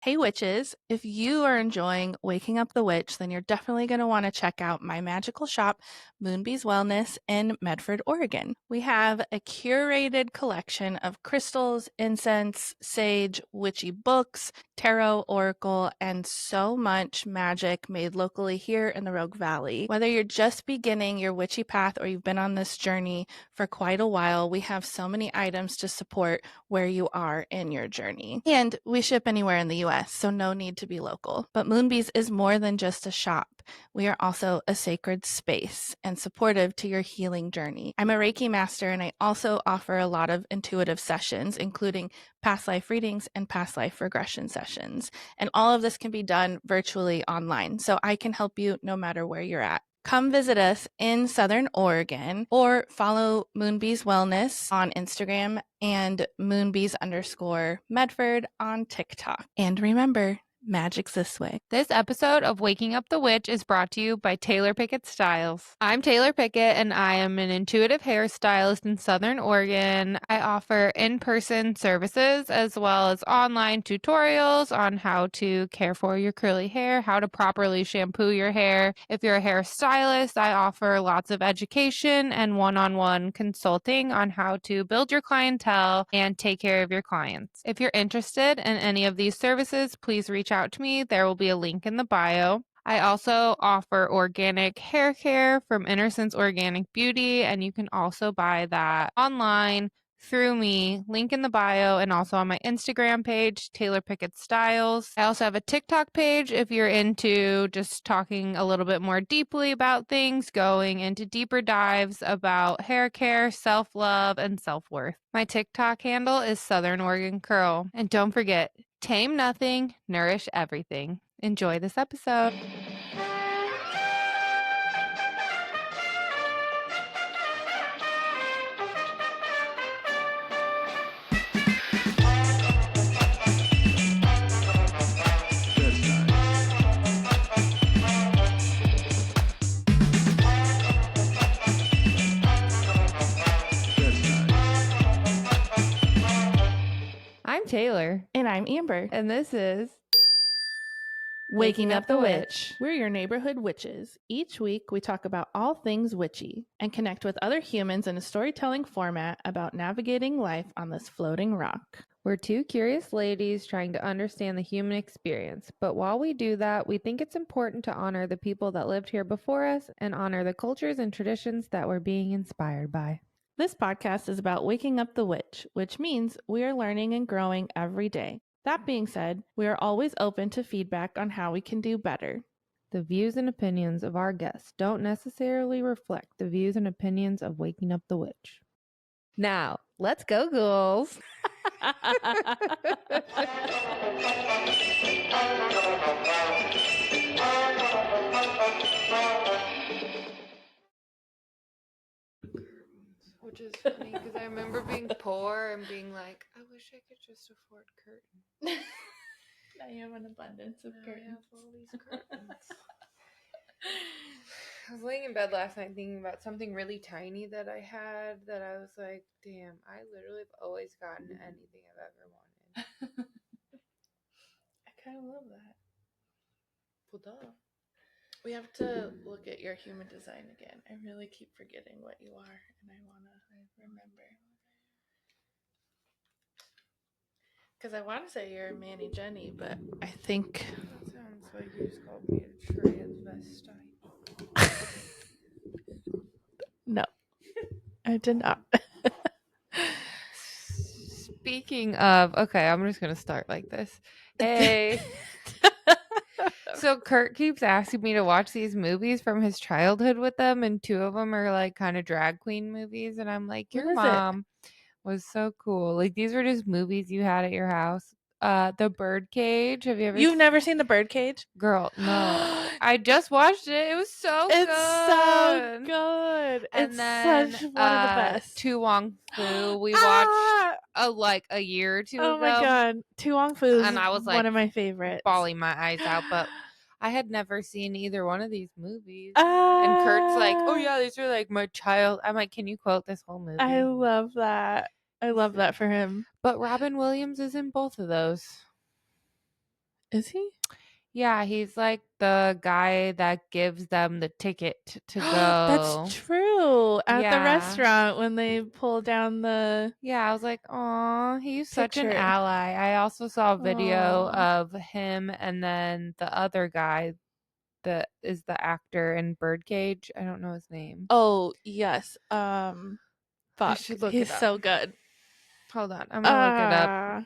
Hey witches, if you are enjoying Waking Up the Witch, then you're definitely going to want to check out my magical shop, Moonbee's Wellness in Medford, Oregon. We have a curated collection of crystals, incense, sage, witchy books, tarot, oracle, and so much magic made locally here in the Rogue Valley. Whether you're just beginning your witchy path or you've been on this journey for quite a while, we have so many items to support where you are in your journey. And we ship anywhere in the US, so no need to be local. But Moonbees is more than just a shop. We are also a sacred space and supportive to your healing journey. I'm a Reiki master, and I also offer a lot of intuitive sessions, including past life readings and past life regression sessions. And all of this can be done virtually online, so I can help you no matter where you're at. Come visit us in Southern Oregon or follow Moonbees Wellness on Instagram and Moonbees_Medford on TikTok. And remember, magic's this way. This episode of Waking Up the Witch is brought to you by Taylar Pickett Styles. I'm Taylar Pickett, and I am an intuitive hairstylist in Southern Oregon. I offer in-person services as well as online tutorials on how to care for your curly hair, how to properly shampoo your hair. If you're a hairstylist, I offer lots of education and one-on-one consulting on how to build your clientele and take care of your clients. If you're interested in any of these services, please reach out to me. There will be a link in the bio. I also offer organic hair care from Innocence Organic Beauty, and you can also buy that online through me, link in the bio, and also on my Instagram page, Taylar Pickett Styles. I also have a TikTok page if you're into just talking a little bit more deeply about things, going into deeper dives about hair care, self-love, and self-worth. My TikTok handle is Southern Oregon Curl. And don't forget, tame nothing, nourish everything. Enjoy this episode. I'm Taylar. And I'm Amber. And this is Waking Up the Witch. We're your neighborhood witches. Each week, we talk about all things witchy and connect with other humans in a storytelling format about navigating life on this floating rock. We're two curious ladies trying to understand the human experience. But while we do that, we think it's important to honor the people that lived here before us and honor the cultures and traditions that we're being inspired by. This podcast is about waking up the witch, which means we are learning and growing every day. That being said, we are always open to feedback on how we can do better. The views and opinions of our guests don't necessarily reflect the views and opinions of Waking Up the Witch. Now, let's go, ghouls. Which is funny because I remember being poor and being like, I wish I could just afford curtains. Now you have an abundance of curtains. I have all these curtains. I was laying in bed last night thinking about something really tiny that I had that I was like, damn, I literally have always gotten anything I've ever wanted. I kind of love that. Well, duh. We have to look at your human design again. I really keep forgetting what you are, and I want to remember. Because I want to say you're a Manny Jenny, but I think... That sounds like you just called me a transvestite. No, I did not. Speaking of, okay, I'm just going to start like this. Hey. So Kurt keeps asking me to watch these movies from his childhood with them, and two of them are like kind of drag queen movies, and I'm like, your mom was so cool. Like, these were just movies you had at your house. The Birdcage. Have you ever? You've never seen The Birdcage? Girl, no. I just watched it. It was so good. It's so good. And it's then, such one of the best. Tu Wong Fu. We watched like a year or two ago. Oh my god, Tu Wong Fu is and I was like one of my favorites. Bawling my eyes out, but I had never seen either one of these movies. And Kurt's like, oh yeah, these are like my child. I'm like, can you quote this whole movie? I love that. I love that for him. But Robin Williams is in both of those. Is he? Yeah, he's like the guy that gives them the ticket to That's go. true. At the Yeah. restaurant when they pull down the Yeah, I was like, "Aw, he's such an picture. ally." I also saw a video Oh. of him and then the other guy that is the actor in Birdcage. I don't know his name. Oh, yes. I Fuck. should look He's it up. so good. Hold on, I'm gonna look it up.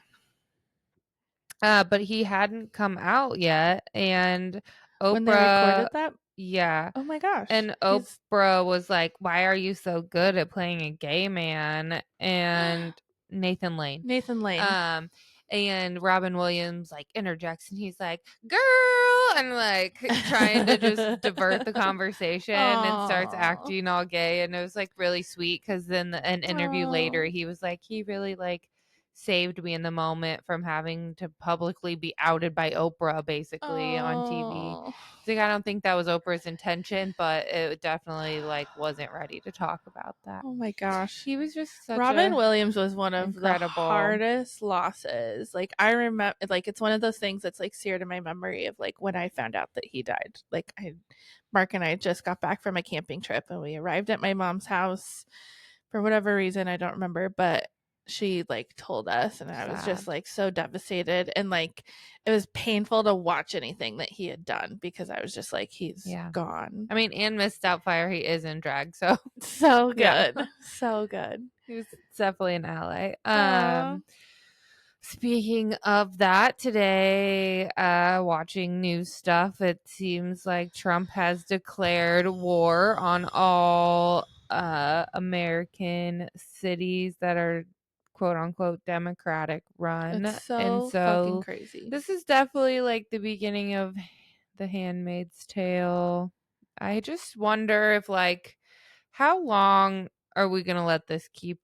Ah, But he hadn't come out yet, and when they Oprah, recorded that? yeah, Oh my gosh. and He's Oprah was like, "Why are you so good at playing a gay man?" And Nathan Lane. Nathan Lane. Um, and Robin Williams like interjects and he's like, "Girl," and like trying to just divert the conversation and starts Oh. acting all gay. And it was like really sweet because then an interview later, Oh. he was like, he really like saved me in the moment from having to publicly be outed by Oprah basically on TV. Oh. He's like, I don't think that was Oprah's intention, but it definitely like wasn't ready to talk about that. Oh my gosh. He was just such Robin a Williams was one of the incredible. hardest losses. Like I remember like it's one of those things that's like seared in my memory of like when I found out that he died. Like I Mark and I just got back from a camping trip and we arrived at my mom's house for whatever reason I don't remember, but she like told us and I was just Sad. like so devastated and like it was painful to watch anything that he had done because I was just like he's Yeah. gone. I mean, and Miss Doubtfire, he is in drag, so So yeah. good. So good. He was definitely an ally. Aw. Speaking of that, today, watching news stuff, it seems like Trump has declared war on all American cities that are quote unquote democratic It's run. And so fucking so crazy. this is definitely like the beginning of The Handmaid's Tale. I just wonder if like how long are we gonna let this keep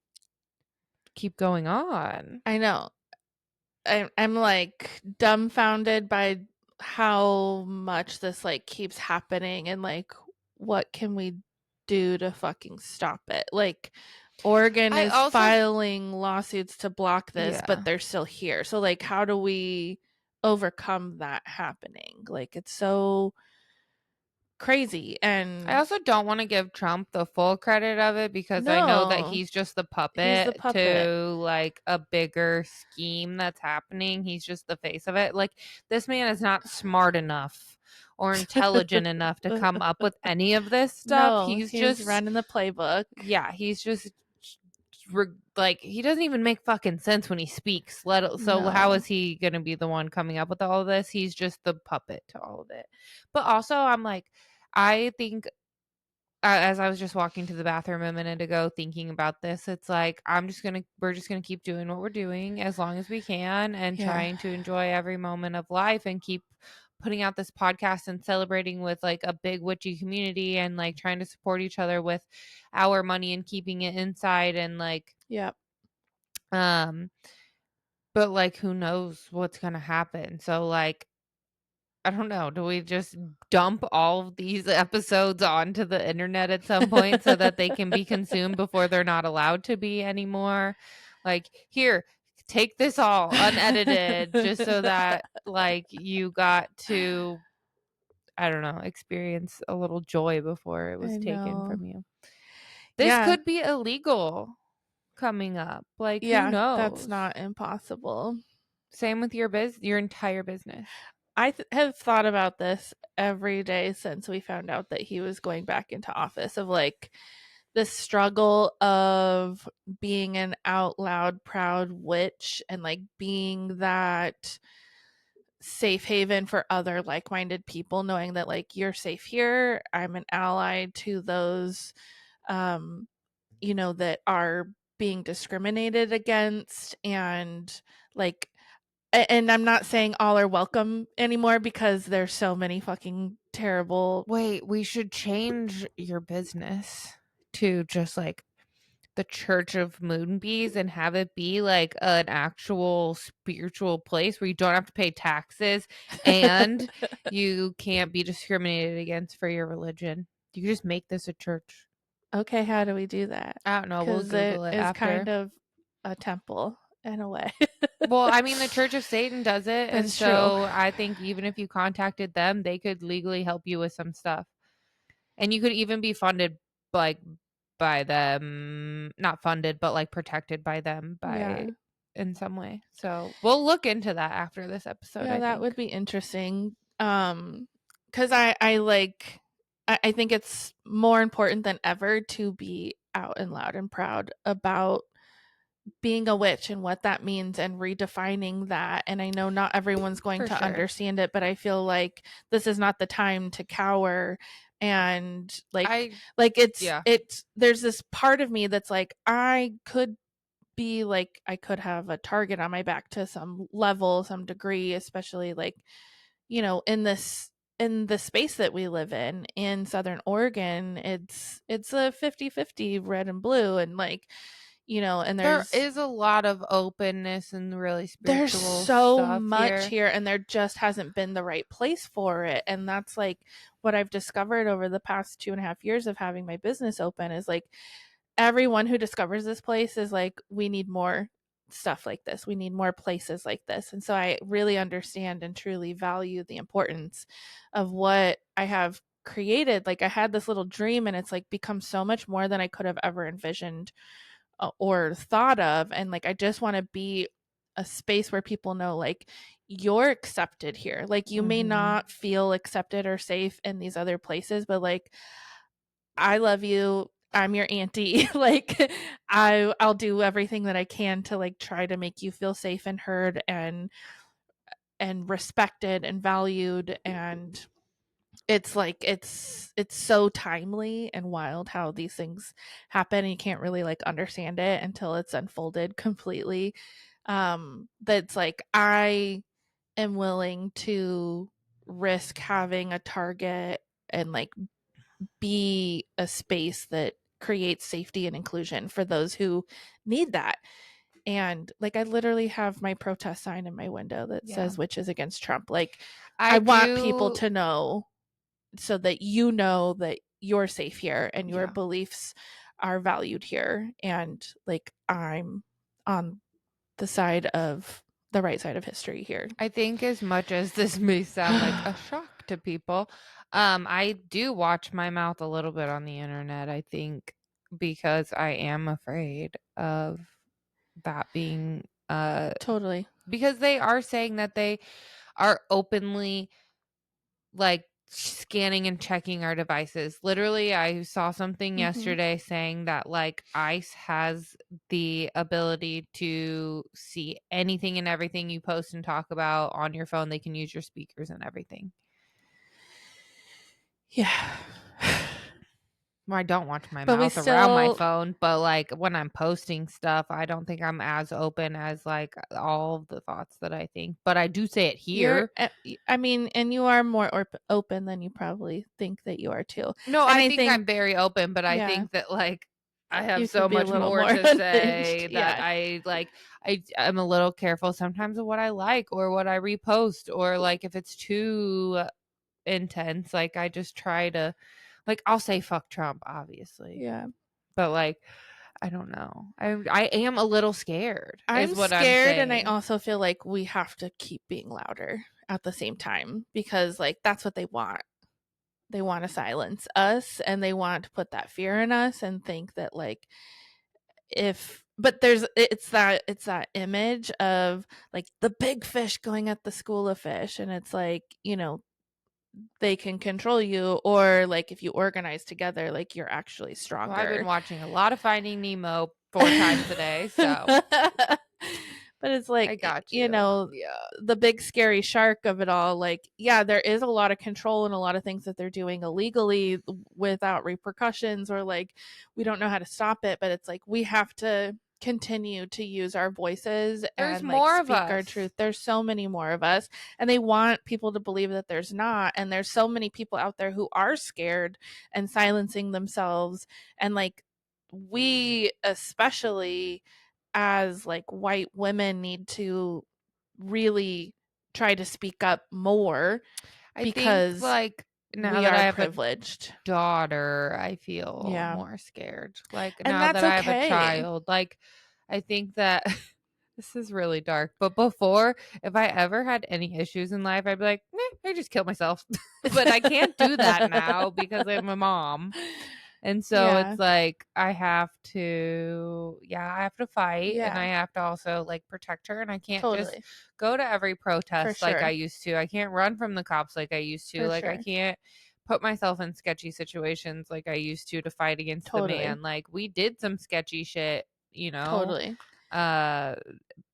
going on? I know. I'm like dumbfounded by how much this like keeps happening and like what can we do to fucking stop it? Like Oregon I is also filing lawsuits to block this, but yeah. they're still here. So like how do we overcome that happening? Like it's so crazy I and also don't want to give Trump the full credit of it because I know that no, he's just the he's the puppet puppet. to like a bigger scheme that's happening. He's just the face of it. Like this man is not smart enough or intelligent enough to come up with any of this stuff. No, He's he's just running the playbook. yeah, he's just like he doesn't even make fucking sense when he speaks. So how No. is he going to be the one coming up with all of this? He's just the puppet to all of it. But also I'm like I think as I was just walking to the bathroom a minute ago thinking about this, it's like we're just gonna keep doing what we're doing as long as we can and Yeah. trying to enjoy every moment of life and keep putting out this podcast and celebrating with like a big witchy community and like trying to support each other with our money and keeping it inside and like Yep. um but like who knows what's gonna happen. So like I don't know. Do we just dump all of these episodes onto the internet at some point so that they can be consumed before they're not allowed to be anymore? Like, here, take this all unedited just so that like you got to I don't know, experience a little joy before it was I taken know. from you. This Yeah. could be illegal coming up. Like, who Yeah, that's knows? not impossible. Same with your entire business. Have thought about this every day since we found out that he was going back into office of like the struggle of being an out loud proud witch and like being that safe haven for other like-minded people knowing that like you're safe here, I'm an ally to those um that are being discriminated against and like and I'm not saying all are welcome anymore because there's so many fucking terrible. Wait, we should change your business to just like the Church of Moonbees and have it be like an actual spiritual place where you don't have to pay taxes and you can't be discriminated against for your religion. You can just make this a church. Okay, how do we do that? I don't know. We'll Because it Google it is after. kind of a temple in a way. Well, I mean, the Church of Satan does it, and That's true. so I think even if you contacted them, they could legally help you with some stuff. And you could even be funded, like, by them, not funded, but, like, protected by them by Yeah. in some way. So, we'll look into that after this episode, Yeah, I that think. would be interesting. 'Cause I like I think it's more important than ever to be out and loud and proud about being a witch and what that means and redefining that. And I know not everyone's going For to sure. understand it, but I feel like this is not the time to cower and I yeah. it's there's this part of me that's like I could be like I could have a target on my back to some level, some degree, especially like, in the space that we live in Southern Oregon, it's a 50-50 red and blue and like, and There is a lot of openness and really there's spiritual so stuff much here. here and there just hasn't been the right place for it. And that's like what I've discovered over the past 2.5 years of having my business open is like everyone who discovers this place is like, we need more stuff like this. We need more places like this. And so I really understand and truly value the importance of what I have created. Like I had this little dream and it's like become so much more than I could have ever envisioned or thought of. And like I just want to be a space where people know like you're accepted here. Like you may Mhm. not feel accepted or safe in these other places, but like I love you. I'm your auntie. Like I'll do everything that I can to like try to make you feel safe and heard and respected and valued. And it's like it's so timely and wild how these things happen and you can't really like understand it until it's unfolded completely. That's like I am willing to risk having a target and like be a space that creates safety and inclusion for those who need that. And like I literally have my protest sign in my window that Yeah. says witches against Trump. Like I I want people do to know so that you know that you're safe here and your yeah. beliefs are valued here and like I'm on the side of the right side of history here. I think as much as this may sound like a shock to people, I do watch my mouth a little bit on the internet, I think, because I am afraid of that being, Totally. because they are saying that they are openly, like, scanning and checking our devices. Literally, I saw something Mhm. yesterday saying that, like, ICE has the ability to see anything and everything you post and talk about on your phone. They can use your speakers and everything. Yeah. Well, I don't watch my But we mouth around my still phone, but, like, when I'm posting stuff, I don't think I'm as open as, like, all of the thoughts that I think, but I do say it you're here. I mean, and you are more open than you probably think that you are too. No, And I I think think I'm very open, but I yeah, think that, like, I have you could so be a much little more more to unhinged. say that Yeah. I'm a little careful sometimes of what I like or what I repost, or, like, if it's too intense, like, I just try to, like, I'll say "fuck Trump," obviously, Yeah. but, like, I don't know. I am a little scared I'm is what I'm scared and I saying. also feel like we have to keep being louder at the same time because like that's what they want. They want to silence us and they want to put that fear in us and think that like if but there's it's that image of like the big fish going at the school of fish and it's like, they can control you or like if you organize together like you're actually Well, I've been stronger. watching a lot of Finding Nemo 4 times a day, so But it's I like, got you. Yeah. the big scary shark of it all. Like, yeah, there is a lot of control and a lot of things that they're doing illegally without repercussions, or like, we don't know how to stop it. But it's like, we have to continue to use our voices There's and like more of speak our us. truth. There's so many more of us, and they want people to believe that there's not. And there's so many people out there who are scared and silencing themselves. And like, we especially as like white women need to really try to speak up more I think, because like, now we that are I have a privileged. daughter, I feel Yeah. more scared. Like, And now that's that I have a okay. child, like, I think that This is really dark. But before, if I ever had any issues in life, I'd be like, I just kill myself. But I can't do that now because I'm a mom. And so Yeah, it's like I have to fight, and I yeah, have to also like protect her, and I can't just totally. go to every For protest like I sure. used to. I can't run from the cops like I used to. For Like I sure. can't put myself in sketchy situations like I used to fight against the Totally. man. Like we did some sketchy shit, Totally. uh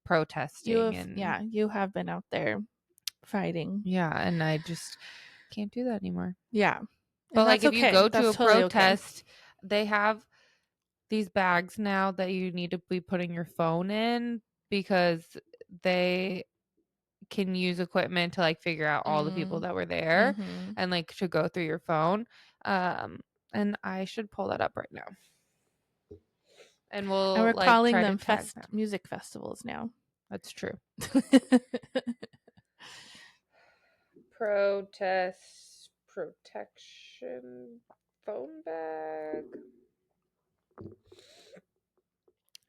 protesting and You have been out there fighting. yeah, and I just can't do that anymore. Yeah. But And like that's if you okay. go to That's a totally okay. protest, they have these bags now that you need to be putting your phone in because they can use equipment to like figure out all the people Mm, that were there mm-hmm. and like to go through your phone. And I should pull that up right now. And And we'll we're like calling try to them tag them. music festivals now. That's true. Protest protection phone bag.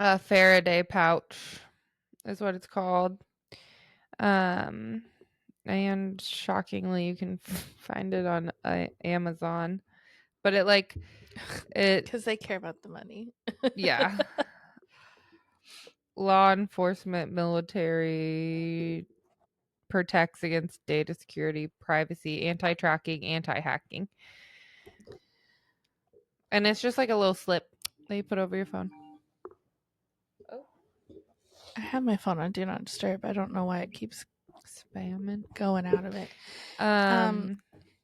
A Faraday pouch is what it's called. Um, and shockingly, you can find it on Amazon. But it, Because they care about the money. yeah. Law enforcement, military protects against data security, privacy, anti-tracking, anti-hacking. And it's just like a little slip that you put over your phone. Oh, I have my phone on Do Not Disturb. I don't know why it keeps spamming. going out of it.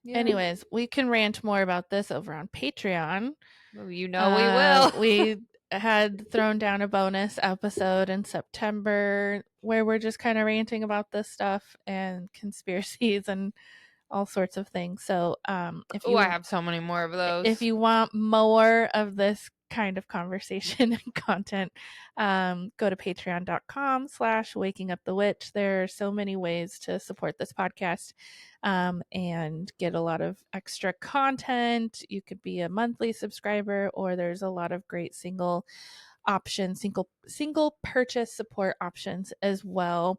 Yeah. Anyways, we can rant more about this over on Patreon. We will. We had thrown down a bonus episode in September where we're just kind of ranting about this stuff and conspiracies and all sorts of things. So, Oh, I have so many more of if those. you want more of this kind of conversation and content, go to patreon.com/waking up the witch. There are so many ways to support this podcast and get a lot of extra content. You could be a monthly subscriber, or there's a lot of great single purchase support options as well.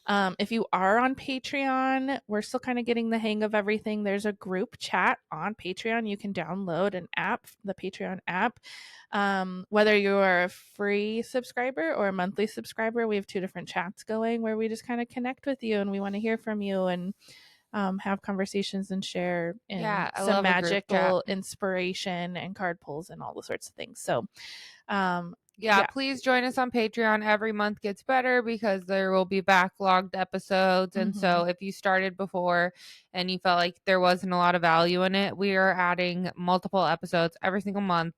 If you are on Patreon, we're still kind of getting the hang of everything. There's a group chat on Patreon. You can download an app, the Patreon app. Whether you are a free subscriber or a monthly subscriber, we have two different chats going where we just kind of connect with you and we want to hear from you and have conversations and share in Yeah, I some love a group chat. magical inspiration and card pulls and all the sorts of things. So, Yeah, please join us on Patreon. Every month gets better because there will be backlogged episodes. And so if you started before and you felt like there wasn't a lot of value in it, we are adding multiple episodes every single month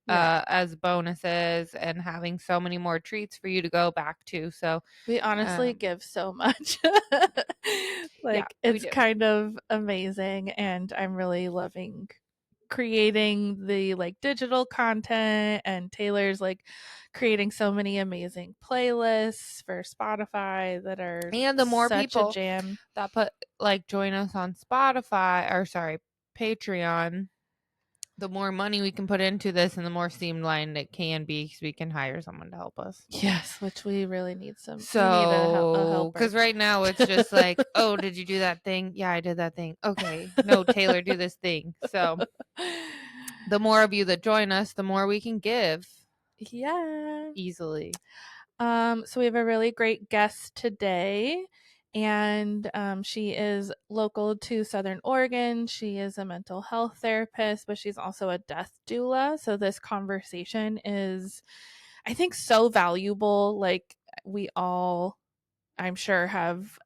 as bonuses and having so many more treats for you to go back to. So we honestly give so much. yeah, we It's do. kind of amazing and I'm really loving creating the digital content, and Taylor's creating so many amazing playlists for Spotify that are And the more such a people jam. that join us on Patreon, the more money we can put into this and the more streamlined it can be because we can hire someone to help us. Yes, which we really need we need a So, helper. because right now it's just like, oh, did you do that thing? Yeah, I did that thing. Okay. No, Taylor, do this thing. So, the more of you that join us, the more we can give Yeah. easily. So we have a really great guest today, and she is local to Southern Oregon. She is a mental health therapist, but she's also a death doula. So this conversation is, I think, so valuable. We all, I'm sure, have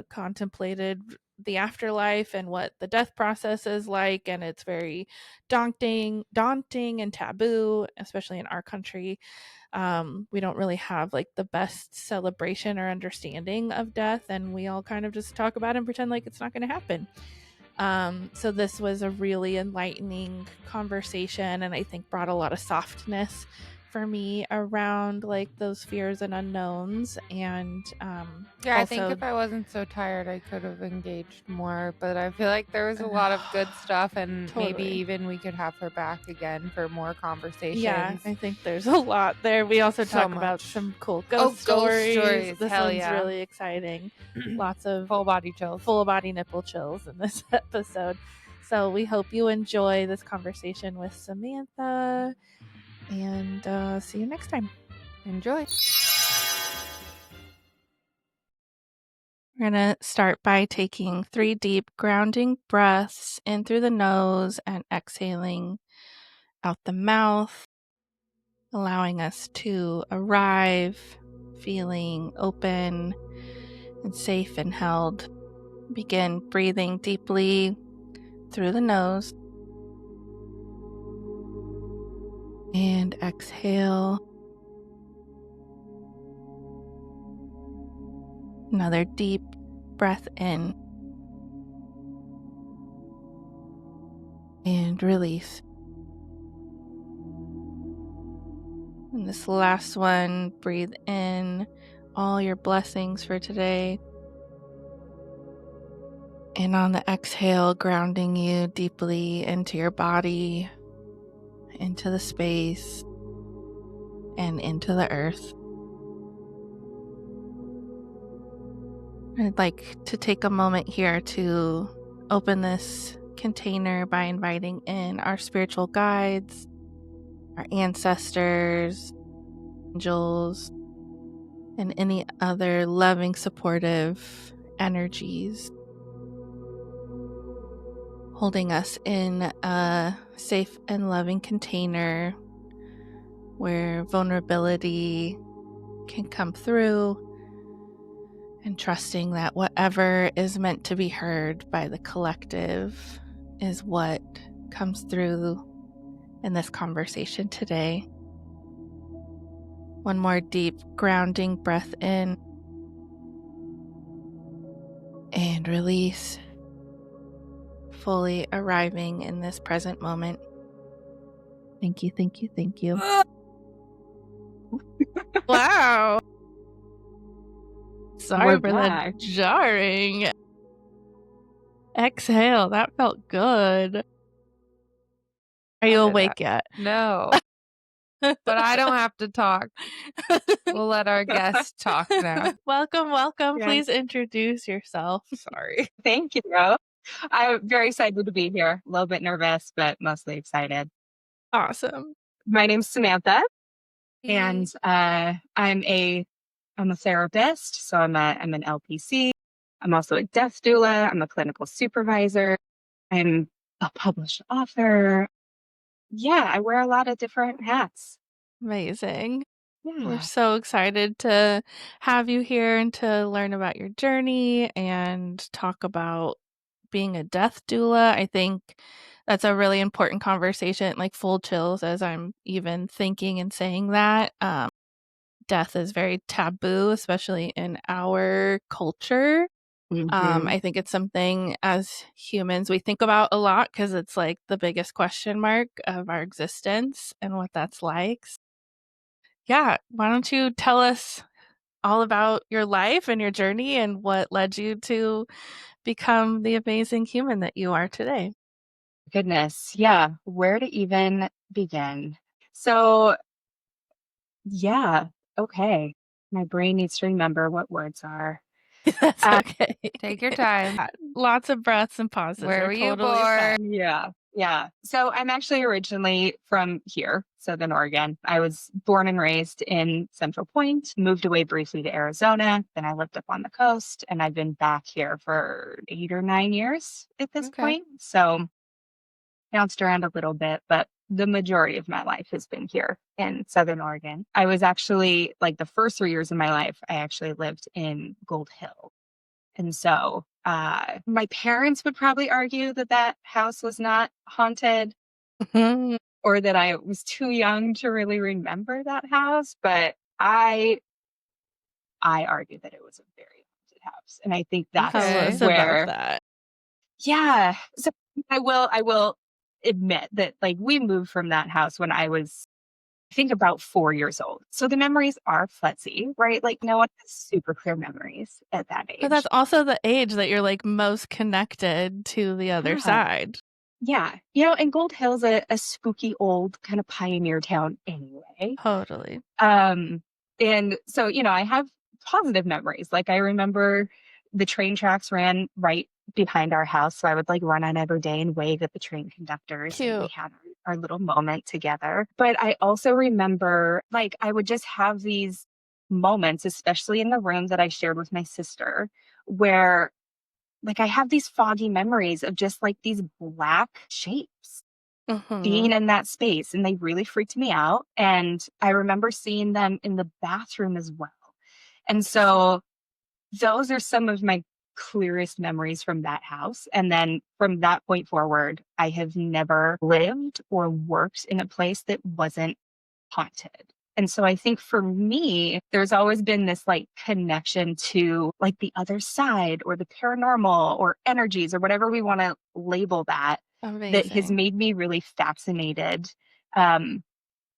contemplated the afterlife and what the death process is like, and it's very daunting and taboo, especially in our country. We don't really have the best celebration or understanding of death, and we all kind of just talk about it and pretend like it's not going to happen. So this was a really enlightening conversation, and I think brought a lot of softness for me around like those fears and unknowns, and Yeah, I think also if I wasn't so tired, I could have engaged more, but I feel like there was a lot of good stuff, and maybe totally. even we could have her back again for more Yeah, conversations. I think there's a lot there. We also So talk about much. some cool Oh, ghost ghost stories. stories. This Hell one's yeah. really exciting. Lots of Full body chills. full body nipple chills in this episode. So we hope you enjoy this conversation with Samantha, and see you next time. Enjoy. We're going to start by taking 3 deep grounding breaths in through the nose and exhaling out the mouth, allowing us to arrive feeling open and safe and held. Begin breathing deeply through the nose and exhale. Another deep breath in and release. And this last one, breathe in all your blessings for today. And on the exhale, grounding you deeply into your body, into the space, and into the earth. I'd like to take a moment here to open this container by inviting in our spiritual guides, our ancestors, angels, and any other loving, supportive energies holding us in a safe and loving container where vulnerability can come through, and trusting that whatever is meant to be heard by the collective is what comes through in this conversation today. One more deep grounding breath in and release, fully arriving in this present moment. Thank you, thank you, thank you. Wow. Sorry for the jarring. Exhale. That felt good. Are you awake yet? No. But I don't have to talk. We'll let our guests talk now. Welcome. Yeah. Please introduce yourself. Sorry. Thank you. I'm very excited to be here. A little bit nervous, but mostly excited. Awesome. My name's Samantha, and I'm a therapist, so I'm an LPC. I'm also a death doula. I'm a clinical supervisor. I'm a published author. Yeah, I wear a lot of different hats. Amazing. We're Yeah. so excited to have you here and to learn about your journey and talk about being a death doula. I think that's a really important conversation, like full chills as I'm even thinking and saying that. Death is very taboo, especially in our culture. Mhm. I think it's something as humans we think about a lot because it's like the biggest question mark of our existence and what that's like. Yeah, why don't you tell us all about your life and your journey and what led you to become the amazing human that you are today? Goodness. Yeah. Where to even begin? So, yeah. Okay. My brain needs to remember what words are. That's okay. Take your time. Lots of breaths and pauses Where are were you totally born? fine. Yeah. Yeah. So I'm actually originally from here, Southern Oregon. I was born and raised in Central Point, moved away briefly to Arizona. Then I lived up on the coast, and I've been back here for 8 or 9 years at this Okay. point. So bounced around a little bit, but the majority of my life has been here in Southern Oregon. I was actually like the first 3 years of my life, I actually lived in Gold Hill. And so my parents would probably argue that that house was not haunted or that I was too young to really remember that house. But I argue that it was a very haunted house. And I think Tell that's us Okay. about where, that. yeah. So I will admit that like we moved from that house when I was think about 4 years old. So the memories are fuzzy, right? Like no one has super clear memories at that But that's age. also the age that you're like most connected to the other Yeah. side. Yeah. And Gold Hill's a spooky old kind of pioneer town anyway. Totally. And so, I have positive memories. Like I remember the train tracks ran right behind our house. So I would like run on every day and wave at the train conductors and we Cute. had our little moment together. But I also remember like I would just have these moments, especially in the room that I shared with my sister, where like I have these foggy memories of just like these black shapes being Mhm. in that space and they really freaked me out. And I remember seeing them in the bathroom as well. And so those are some of my clearest memories from that house. And then from that point forward, I have never lived or worked in a place that wasn't haunted. And so I think for me, there's always been this like connection to like the other side or the paranormal or energies or whatever we want to label that has Amazing. made me really fascinated um,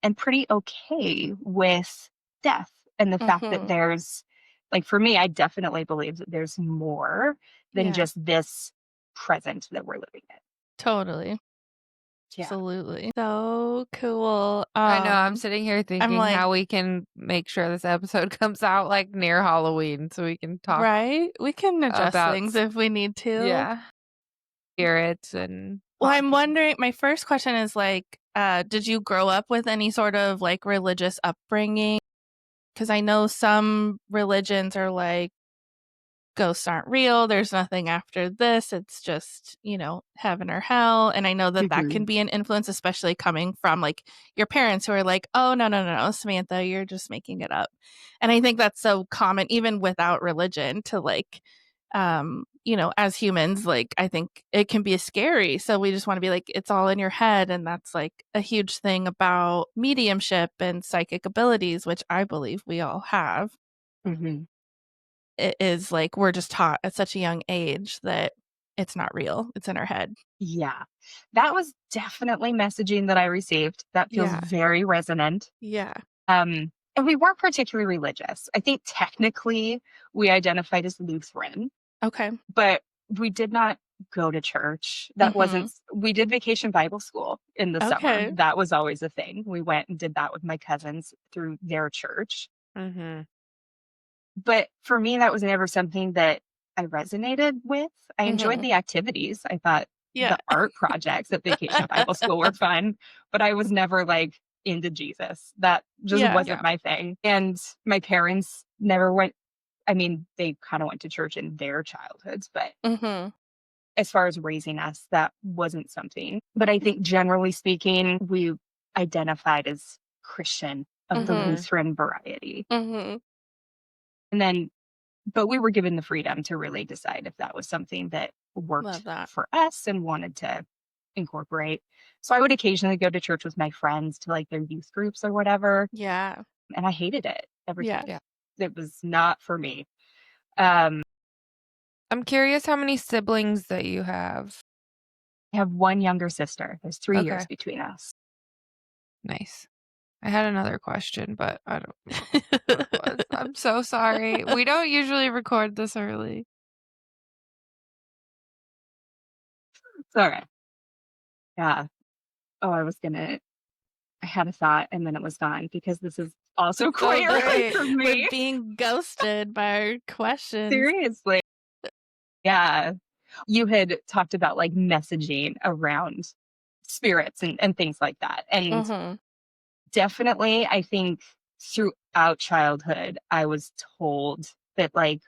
and pretty okay with death and the fact that Mhm. there's like for me, I definitely believe that there's more than Yeah. just this present that we're living in. Totally. Yeah. Absolutely. So cool. I know. I'm sitting here I'm thinking like, how we can make sure this episode comes out like near Halloween so we can talk right? We can adjust about, things if we need to. yeah, spirits and Well, I'm Haunting. wondering, my first question is like, did you grow up with any sort of like religious upbringing? Because I know some religions are like, ghosts aren't real. There's nothing after this. It's just, heaven or hell. And I know that that can Mhm. be an influence, especially coming from like your parents who are like, oh, no, no, no, no, Samantha, you're just making it up. And I think that's so common, even without religion, to like, as humans, like, I think it can be scary. So we just want to be like, it's all in your head. And that's like a huge thing about mediumship and psychic abilities, which I believe we all have. Mhm. It is like we're just taught at such a young age that it's not real. It's in our head. Yeah. That was definitely messaging that I received. That feels Yeah. very resonant. Yeah. And we weren't particularly religious. I think technically we identified as Lutheran, Okay. but we did not go to church. That wasn't, Mhm. we did vacation Bible school in the summer. Okay. That was always a thing. We went and did that with my cousins through their church. mm-hmm. But for me, that was never something that I resonated with. I enjoyed Mhm. the activities. I thought Yeah. the art projects at Vacation Bible School were fun, but I was never like into Jesus. That just Yeah. wasn't Yeah. my thing. And my parents never went, I mean, they kind of went to church in their childhoods, but Mhm. as far as raising us, that wasn't something. But I think generally speaking, we identified as Christian of the Mhm. Mm-hmm. Lutheran variety. Mhm. And then but we were given the freedom to really decide if that was something that Love worked that. for us and wanted to incorporate. So I would occasionally go to church with my friends to like their youth groups or whatever, Yeah. and I hated it every Yeah. time. Yeah. It was not for me. Um, I'm curious how many siblings that you have. I have one younger sister. There's 3 years Okay. between us. Nice. I had another question, but I don't know what it was. I'm so sorry. We don't usually record this early. It's all right. Yeah. Oh, I had a thought and then it was gone because this is also So quite early great. for We're me. being ghosted by our questions. Seriously. Yeah. You had talked about like messaging around spirits and things like that. And Mhm. definitely, I think throughout childhood, I was told that like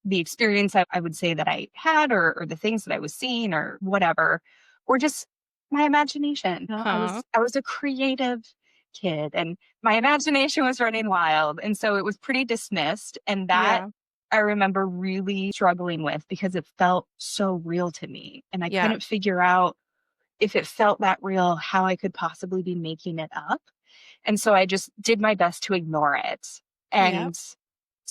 the experience I would say that I had or the things that I was seeing or whatever were just my imagination. Huh. I was a creative kid and my imagination was running wild. And so it was pretty dismissed. And that Yeah. I remember really struggling with because it felt so real to me. And I Yeah. couldn't figure out if it felt that real, how I could possibly be making it up. And so I just did my best to ignore it. Yep. And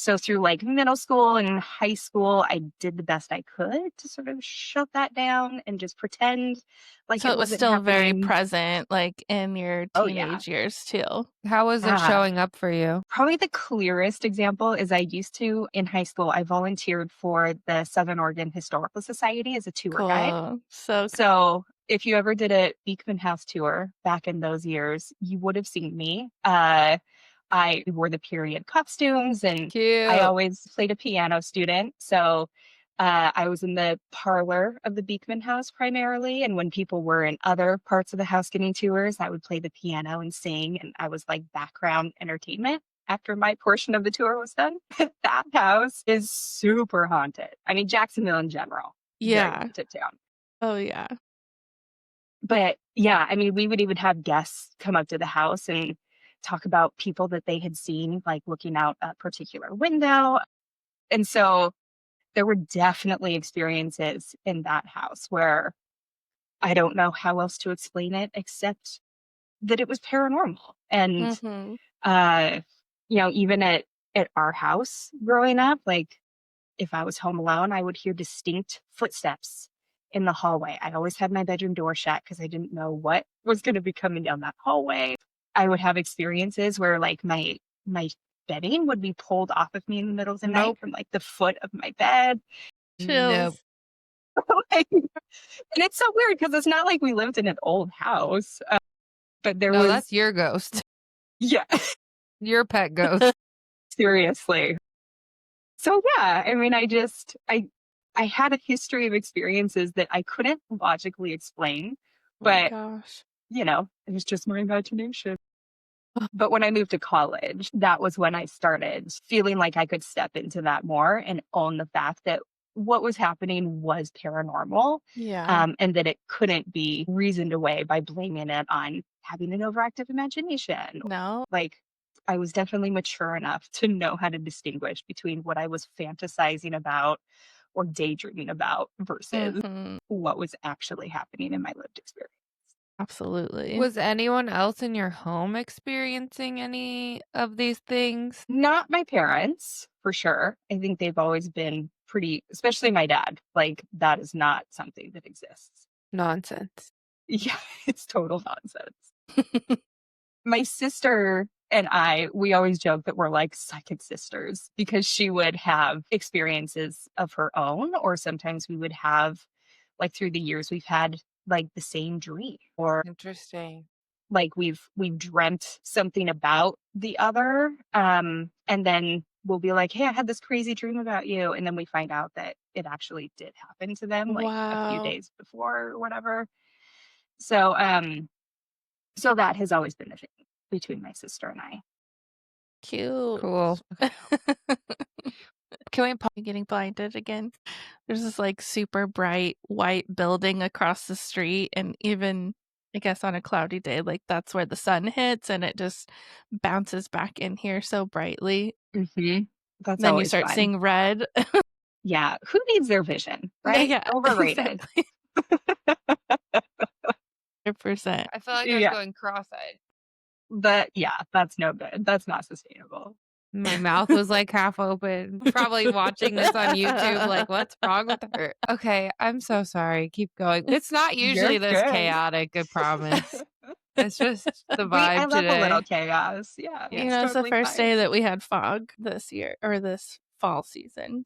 So through like middle school and high school, I did the best I could to sort of shut that down and just pretend like So it it was wasn't still very happening. present, like in your Oh yeah. teenage years too. How was it Yeah. showing up for you? Probably the clearest example is I used to, in high school, I volunteered for the Southern Oregon Historical Society as a tour guide. Cool. So cool. So if you ever did a Beekman House tour back in those years, you would have seen me. I wore the period costumes and I Cute. always played a piano student. So I was in the parlor of the Beekman House primarily. And when people were in other parts of the house getting tours, I would play the piano and sing. And I was like background entertainment after my portion of the tour was done. That house is super haunted. I mean, Jacksonville in general, very Yeah. haunted town. Oh yeah. But yeah, I mean, we would even have guests come up to the house and talk about people that they had seen, like looking out a particular window. And so there were definitely experiences in that house where I don't know how else to explain it except that it was paranormal. And, Mhm. uh, even at our house growing up, like if I was home alone, I would hear distinct footsteps in the hallway. I always had my bedroom door shut because I didn't know what was going to be coming down that hallway. I would have experiences where like my bedding would be pulled off of me in the middle of the night Nope. from like the foot of my bed. Nope. Chills. Like, and it's so weird because it's not like we lived in an old house, but there No, was, that's your ghost. yeah, Your pet ghost. seriously. So yeah, I mean, I had a history of experiences that I couldn't logically explain, Oh my but gosh. it was just my imagination. But when I moved to college, that was when I started feeling like I could step into that more and own the fact that what was happening was paranormal, Yeah. and that it couldn't be reasoned away by blaming it on having an overactive imagination. No. Like, I was definitely mature enough to know how to distinguish between what I was fantasizing about or daydreaming about versus Mhm. what was actually happening in my lived experience. Absolutely. Was anyone else in your home experiencing any of these things? Not my parents, for sure. I think they've always been pretty, especially my dad. Like, that is not something that exists. Nonsense. Yeah, it's total nonsense. My sister and we always joke that we're like psychic sisters because she would have experiences of her own, or sometimes we would have, like, through the years, we've had like the same dream, or Interesting. like we've dreamt something about the other, and then we'll be like, hey, I had this crazy dream about you, and then we find out that it actually did happen to them like a few Wow. days before or whatever. So that has always been the thing between my sister and I. Cute. Cool. Can we pause? Getting blinded again. There's this like super bright white building across the street, and even I guess on a cloudy day, like that's where the sun hits and it just bounces back in here so brightly. Hmm. That's Then you always start fun. seeing red. Yeah, who needs their vision, Yeah, right? yeah, Overrated. exactly. 100%. I feel like I was Yeah, going cross-eyed. but yeah, that's no good. That's not sustainable. My mouth was like half open. Probably watching this on YouTube, like, what's wrong with her? Okay, I'm so sorry. Keep going. It's not You're usually this good. chaotic, I promise. It's just the I vibe love a little today. chaos. Yeah, You it's know, it's the totally first fine. day that we had fog this year or this fall season.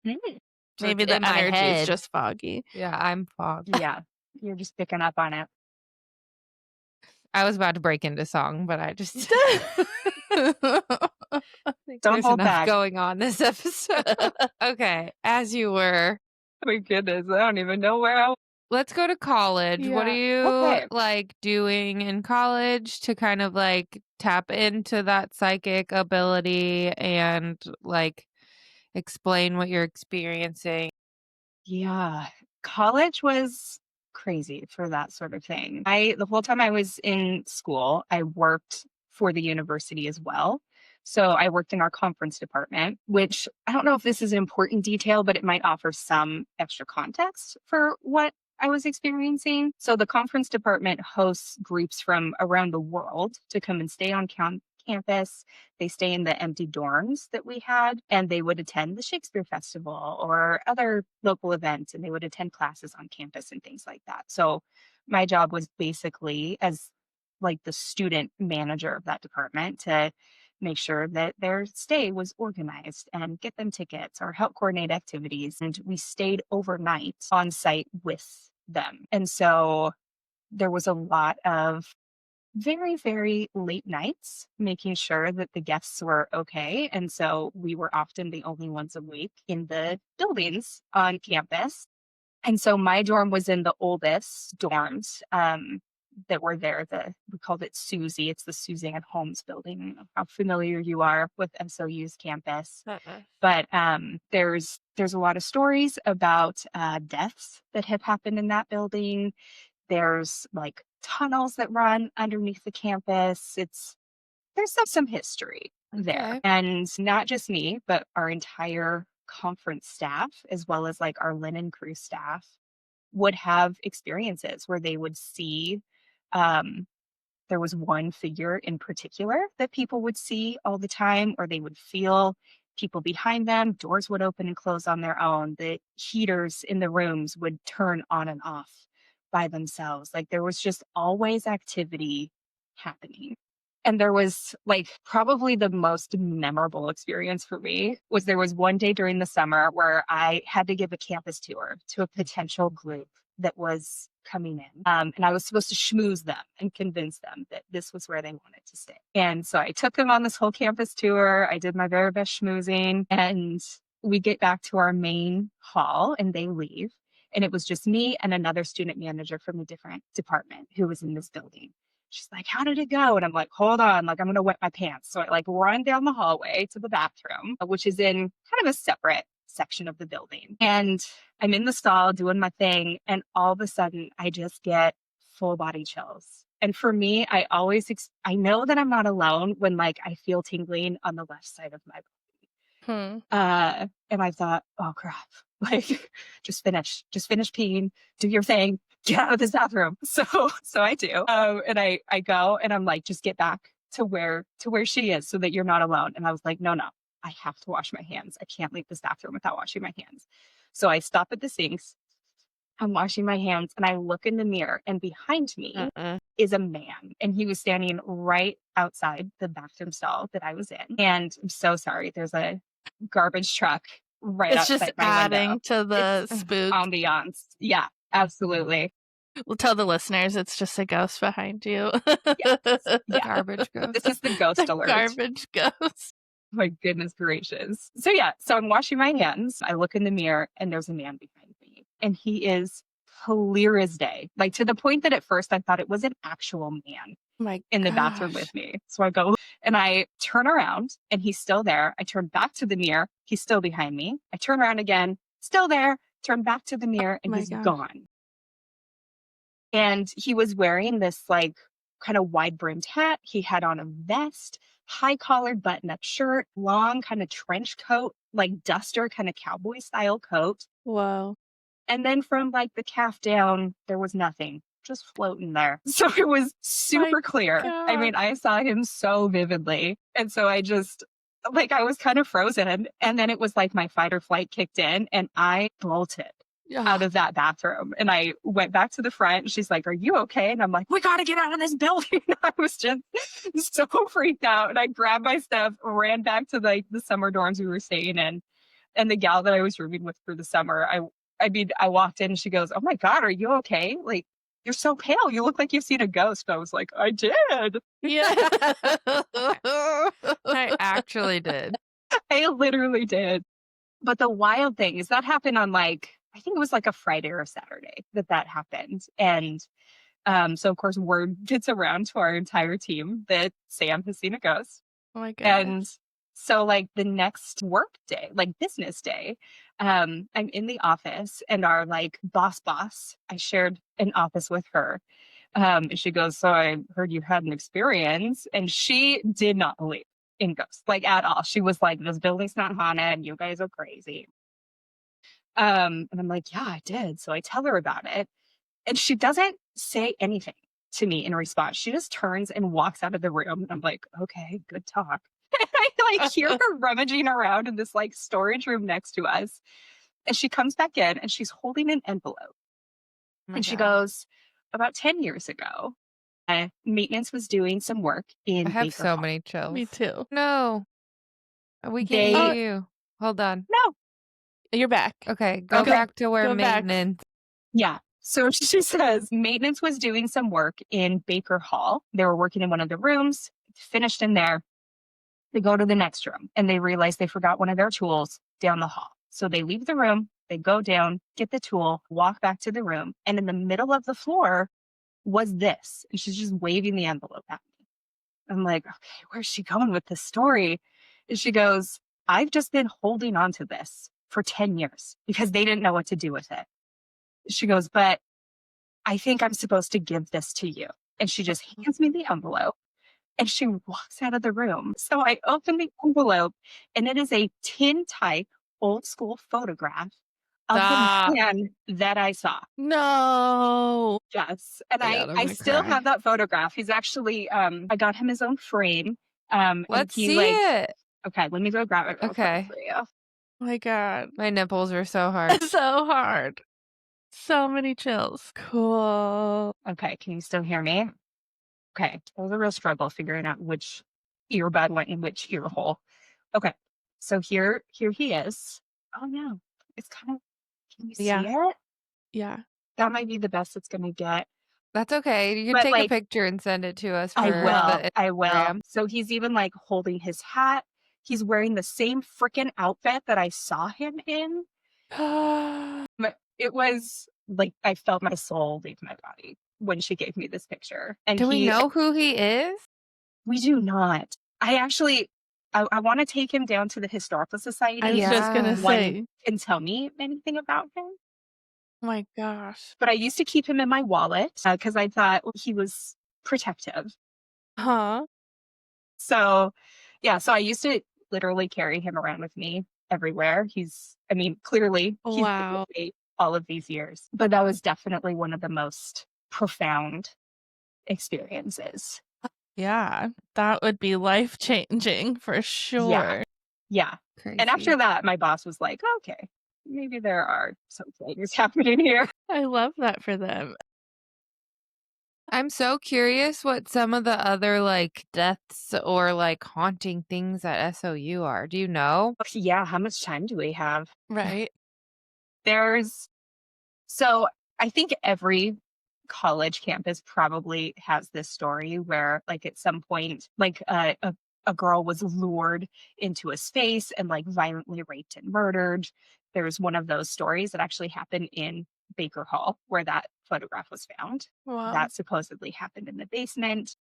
Mm. So it's Maybe the in my energy is head. just foggy. Yeah, I'm fogged. Yeah, you're just picking up on it. I was about to break into song, but I just think Don't there's hold enough back. going on this episode. Okay, as you were. Oh my goodness, I don't even know where I. Let's go to college. What are Yeah. you Okay. like doing in college to kind of like tap into that psychic ability and like explain what you're experiencing? Yeah, college was crazy for that sort of thing. The whole time I was in school, I worked for the university as well. So I worked in our conference department, which I don't know if this is an important detail, but it might offer some extra context for what I was experiencing. So the conference department hosts groups from around the world to come and stay on campus. They stay in the empty dorms that we had, and they would attend the Shakespeare Festival or other local events, and they would attend classes on campus and things like that. So my job was basically as like the student manager of that department to make sure that their stay was organized and get them tickets or help coordinate activities. And we stayed overnight on site with them. And so there was a lot of very, very late nights, making sure that the guests were okay. And so we were often the only ones awake in the buildings on campus. And so my dorm was in the oldest dorms that were there. We called it Susie. It's the Suzanne Holmes building. I don't know how familiar you are with SOU's campus. But there's a lot of stories about deaths that have happened in that building. There's like tunnels that run underneath the campus. There's some history there. Okay. And not just me, but our entire conference staff, as well as like our linen crew staff, would have experiences where they would see um, there was one figure in particular that people would see all the time, or they would feel people behind them. Doors would open and close on their own. The heaters in the rooms would turn on and off by themselves. Like there was just always activity happening. And there was like probably the most memorable experience for me was there was one day during the summer where I had to give a campus tour to a potential group that was coming in. And I was supposed to schmooze them and convince them that this was where they wanted to stay. And so I took them on this whole campus tour. I did my very best schmoozing, and we get back to our main hall and they leave. And it was just me and another student manager from a different department who was in this building. She's like, how did it go? And I'm like, hold on, like I'm going to wet my pants. So I like run down the hallway to the bathroom, which is in kind of a separate section of the building. And I'm in the stall doing my thing. And all of a sudden I just get full body chills. And for me, I know that I'm not alone when like I feel tingling on the left side of my body. And I thought, oh crap, like just finish peeing, do your thing, get out of this bathroom. So I do. And I go and I'm like, just get back to where she is so that you're not alone. And I was like, no, I have to wash my hands. I can't leave this bathroom without washing my hands. So I stop at the sinks. I'm washing my hands and I look in the mirror, and behind me is a man, and he was standing right outside the bathroom stall that I was in. And I'm so sorry. There's a garbage truck right It's just outside my adding window. to the It's spook. ambiance. Yeah, absolutely. We'll tell the listeners it's just a ghost behind you. Yes. Yeah. Garbage ghost. This is the ghost The alert. garbage ghost. My goodness gracious. So I'm washing my hands. I look in the mirror and there's a man behind me. And he is clear as day. Like to the point that at first I thought it was an actual man My in the bathroom with me. So I go and I turn around and he's still there. I turn back to the mirror. He's still behind me. I turn around again, still there, turn back to the mirror, and he's gone. And he was wearing this like kind of wide brimmed hat. He had on a vest, high collared button up shirt, long kind of trench coat, like duster kind of cowboy style coat. Whoa. And then from like the calf down, there was nothing, just floating there. So it was super clear. I mean, I saw him so vividly. And so I just like, I was kind of frozen. And then it was like my fight or flight kicked in and I bolted out of that bathroom. And I went back to the front. And she's like, are you okay? And I'm like, we got to get out of this building. I was just so freaked out. And I grabbed my stuff, ran back to like the summer dorms we were staying in. And the gal that I was rooming with for the summer, I walked in and she goes, oh my God, are you okay? Like, you're so pale. You look like you've seen a ghost. I was like, I did. Yeah. I actually did. I literally did. But the wild thing is that happened on like, I think it was like a Friday or a Saturday that happened. And so of course word gets around to our entire team that Sam has seen a ghost. Oh my goodness. And so like the next work day, like business day, I'm in the office and our like boss, I shared an office with her. And she goes, so I heard you had an experience. And she did not believe in ghosts, like at all. She was like, this building's not haunted. You guys are crazy. And I'm like, yeah, I did. So I tell her about it. And she doesn't say anything. to me in response. She just turns and walks out of the room. And I'm like, okay, good talk. And I like hear her rummaging around in this like storage room next to us. And she comes back in and she's holding an envelope. Oh my And she God. goes, about 10 years ago, maintenance was doing some work I in have Baker so Hall. many chills. Me too. No, we can't They, hear you. Hold on. no, You're back. Okay, go Okay. back to where Go back. maintenance. yeah. So she says maintenance was doing some work in Baker Hall. They were working in one of the rooms, finished in there. They go to the next room and they realize they forgot one of their tools down the hall. So they leave the room, they go down, get the tool, walk back to the room. And in the middle of the floor was this. And she's just waving the envelope at me. I'm like, okay, where's she going with this story? And she goes, I've just been holding on to this for 10 years because they didn't know what to do with it. She goes, but I think I'm supposed to give this to you. And she just hands me the envelope and she walks out of the room. So I open the envelope and it is a tin type old school photograph of Stop. the man that I saw. No. Yes. And Oh my God, I'm I gonna still cry. have that photograph. He's actually, I got him his own frame. And Let's he see like, it. okay, let me go grab it real Okay. quick for you. Oh my God. My nipples are so hard. So hard. So many chills. Cool. Okay, can you still hear me? Okay, it was a real struggle figuring out which earbud went in which ear hole. Okay, so here he is. Oh no, it's kind of. Can you see Yeah. it? Yeah. That might be the best it's gonna get. That's okay. You can But take a like, picture and send it to us for I will. the I will. Instagram. So he's even like holding his hat. He's wearing the same freaking outfit that I saw him in. But it was like I felt my soul leave my body when she gave me this picture. And Do we know who he is? we do not. I actually, I want to take him down to the Historical Society. I was just going to Yeah. One say, can tell me anything about him. oh my gosh. But I used to keep him in my wallet because I thought he was protective. Huh? So, yeah, so I used to literally carry him around with me everywhere. Clearly he's been Wow. with me all of these years. But that was definitely one of the most profound experiences. Yeah. That would be life changing for sure. Yeah. Crazy. And after that, my boss was like, okay, maybe there are some things happening here. I love that for them. I'm so curious what some of the other like deaths or like haunting things at SOU are. Do you know? Yeah, how much time do we have? Right? So I think every college campus probably has this story where like at some point, like a girl was lured into a space and like violently raped and murdered. There's one of those stories that actually happened in Baker Hall where that photograph was found. Wow. That supposedly happened in the basement.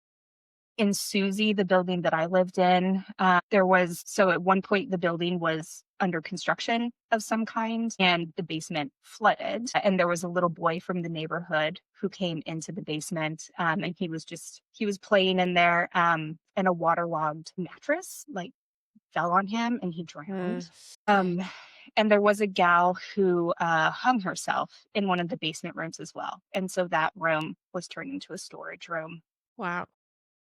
In Susie, the building that I lived in, so at one point the building was under construction of some kind and the basement flooded. And there was a little boy from the neighborhood who came into the basement and he was playing in there and a waterlogged mattress like fell on him and he drowned. And there was a gal who hung herself in one of the basement rooms as well. And so that room was turned into a storage room. Wow.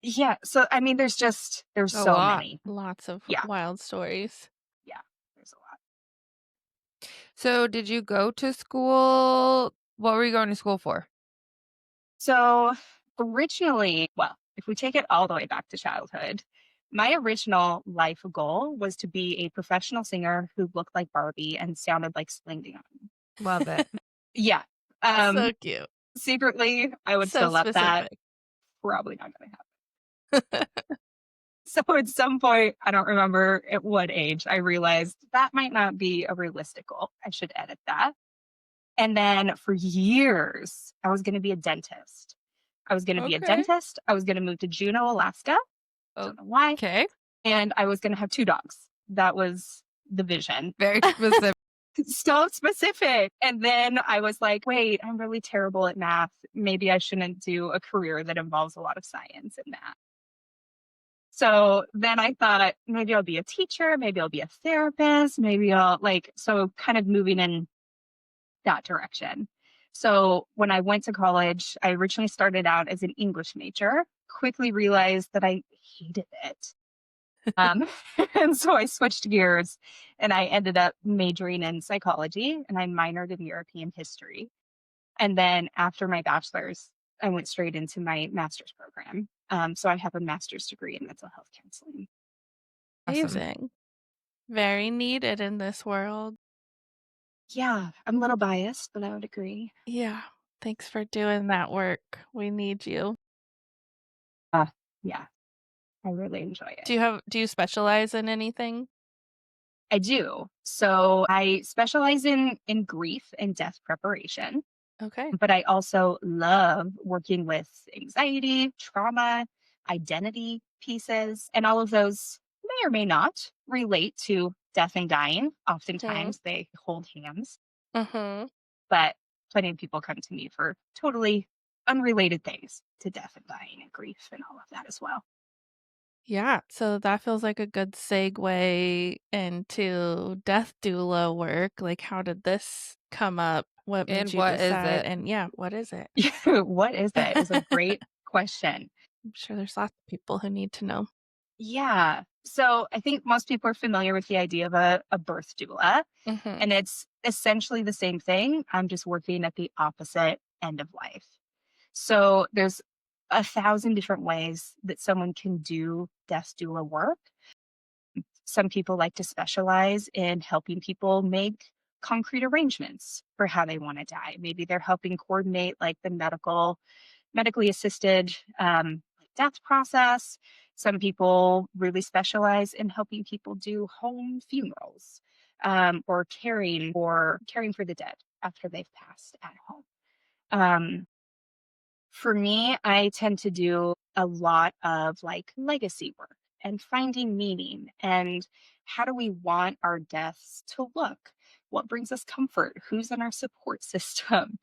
Yeah. So, there's A so lot. many. Lots of Yeah. wild stories. Yeah. There's a lot. So, did you go to school? What were you going to school for? So, originally, if we take it all the way back to childhood, my original life goal was to be a professional singer who looked like Barbie and sounded like Celine Dion. Love it. Yeah. So cute. Secretly, I would So still love that. specific. Probably not going to happen. So at some point, I don't remember at what age, I realized that might not be a realistic goal. I should edit that. And then for years, I was going to be a dentist. I was going to be a Okay. dentist. I was going to move to Juneau, Alaska. Don't know why. Okay. And I was going to have 2 dogs. That was the vision. Very specific. So specific. And then I was like, wait, I'm really terrible at math. Maybe I shouldn't do a career that involves a lot of science and math. So then I thought maybe I'll be a teacher, maybe I'll be a therapist, maybe I'll so kind of moving in that direction. So when I went to college, I originally started out as an English major, quickly realized that I hated it. Um, and so I switched gears and I ended up majoring in psychology and I minored in European history. And then after my bachelor's, I went straight into my master's program. So I have a master's degree in mental health counseling. Awesome. Amazing. Very needed in this world. Yeah, I'm a little biased, but I would agree. Yeah. Thanks for doing that work. We need you. Uh, yeah, I really enjoy it. Do you specialize in anything? I do. So I specialize in grief and death preparation, Okay. but I also love working with anxiety, trauma, identity pieces, and all of those may or may not relate to death and dying. Mhm. Oftentimes they hold hands, Mhm. but plenty of people come to me for totally unrelated things to death and dying and grief and all of that as well. Yeah, so that feels like a good segue into death doula work. Like, how did this come up? What made And you what is decide? it? And yeah, what is it? What is that? Is a great question. I'm sure there's lots of people who need to know. Yeah. So I think most people are familiar with the idea of a birth doula, Mhm. and it's essentially the same thing. I'm just working at the opposite end of life. So there's 1,000 different ways that someone can do death doula work. Some people like to specialize in helping people make concrete arrangements for how they want to die. Maybe they're helping coordinate like the medically assisted death process. Some people really specialize in helping people do home funerals or caring for the dead after they've passed at home. Um, for me, I tend to do a lot of like legacy work and finding meaning and how do we want our deaths to look? What brings us comfort? Who's in our support system?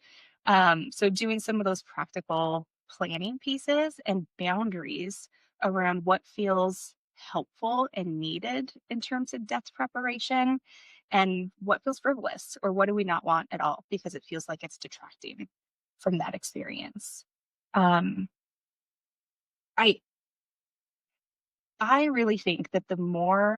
So, doing some of those practical planning pieces and boundaries around what feels helpful and needed in terms of death preparation and what feels frivolous or what do we not want at all because it feels like it's detracting from that experience. Um, I I really think that the more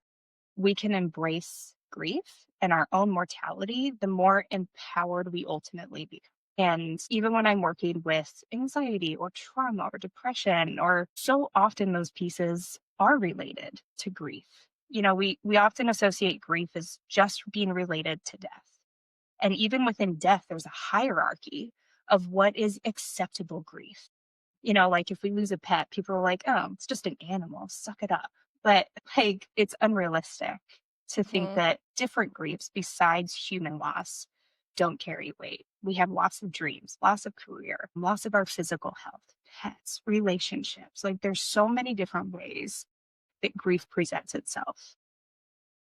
we can embrace grief and our own mortality, the more empowered we ultimately become. And even when I'm working with anxiety or trauma or depression, or so often those pieces are related to grief. You know, we often associate grief as just being related to death. And even within death, there's a hierarchy of what is acceptable grief. You know, like if we lose a pet, people are like, "Oh, it's just an animal, suck it up." But like it's unrealistic to think Mhm. that different griefs besides human loss don't carry weight. We have lots of dreams, loss of career, loss of our physical health, pets, relationships. Like there's so many different ways that grief presents itself.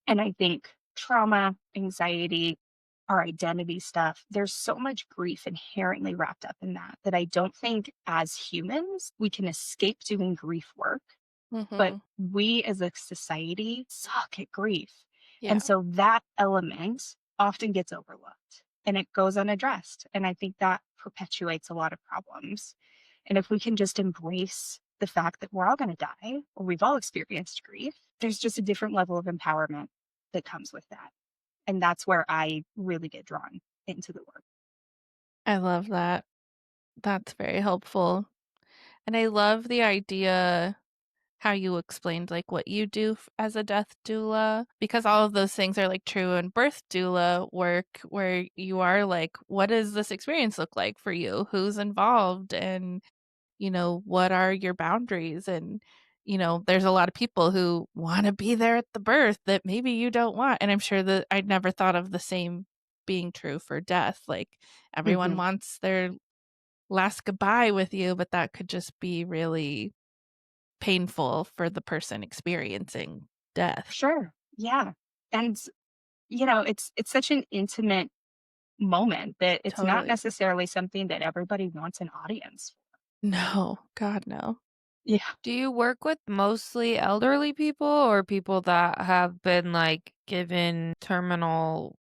And I think trauma, anxiety, our identity stuff, there's so much grief inherently wrapped up in that that I don't think as humans we can escape doing grief work. But Mhm. we as a society suck at grief. Yeah. And so that element often gets overlooked and it goes unaddressed. And I think that perpetuates a lot of problems. And if we can just embrace the fact that we're all going to die or we've all experienced grief, there's just a different level of empowerment that comes with that. And that's where I really get drawn into the work. I love that. That's very helpful. And I love the idea how you explained like what you do as a death doula because all of those things are like true in birth doula work where you are like what does this experience look like for you? Who's involved and what are your boundaries and there's a lot of people who want to be there at the birth that maybe you don't want and I'm sure that I'd never thought of the same being true for death like everyone Hmm. wants their last goodbye with you but that could just be really painful for the person experiencing death. Sure. Yeah. And it's such an intimate moment that it's not Totally. necessarily something that everybody wants an audience for. No, God, no. Yeah. Do you work with mostly elderly people or people that have been like given terminal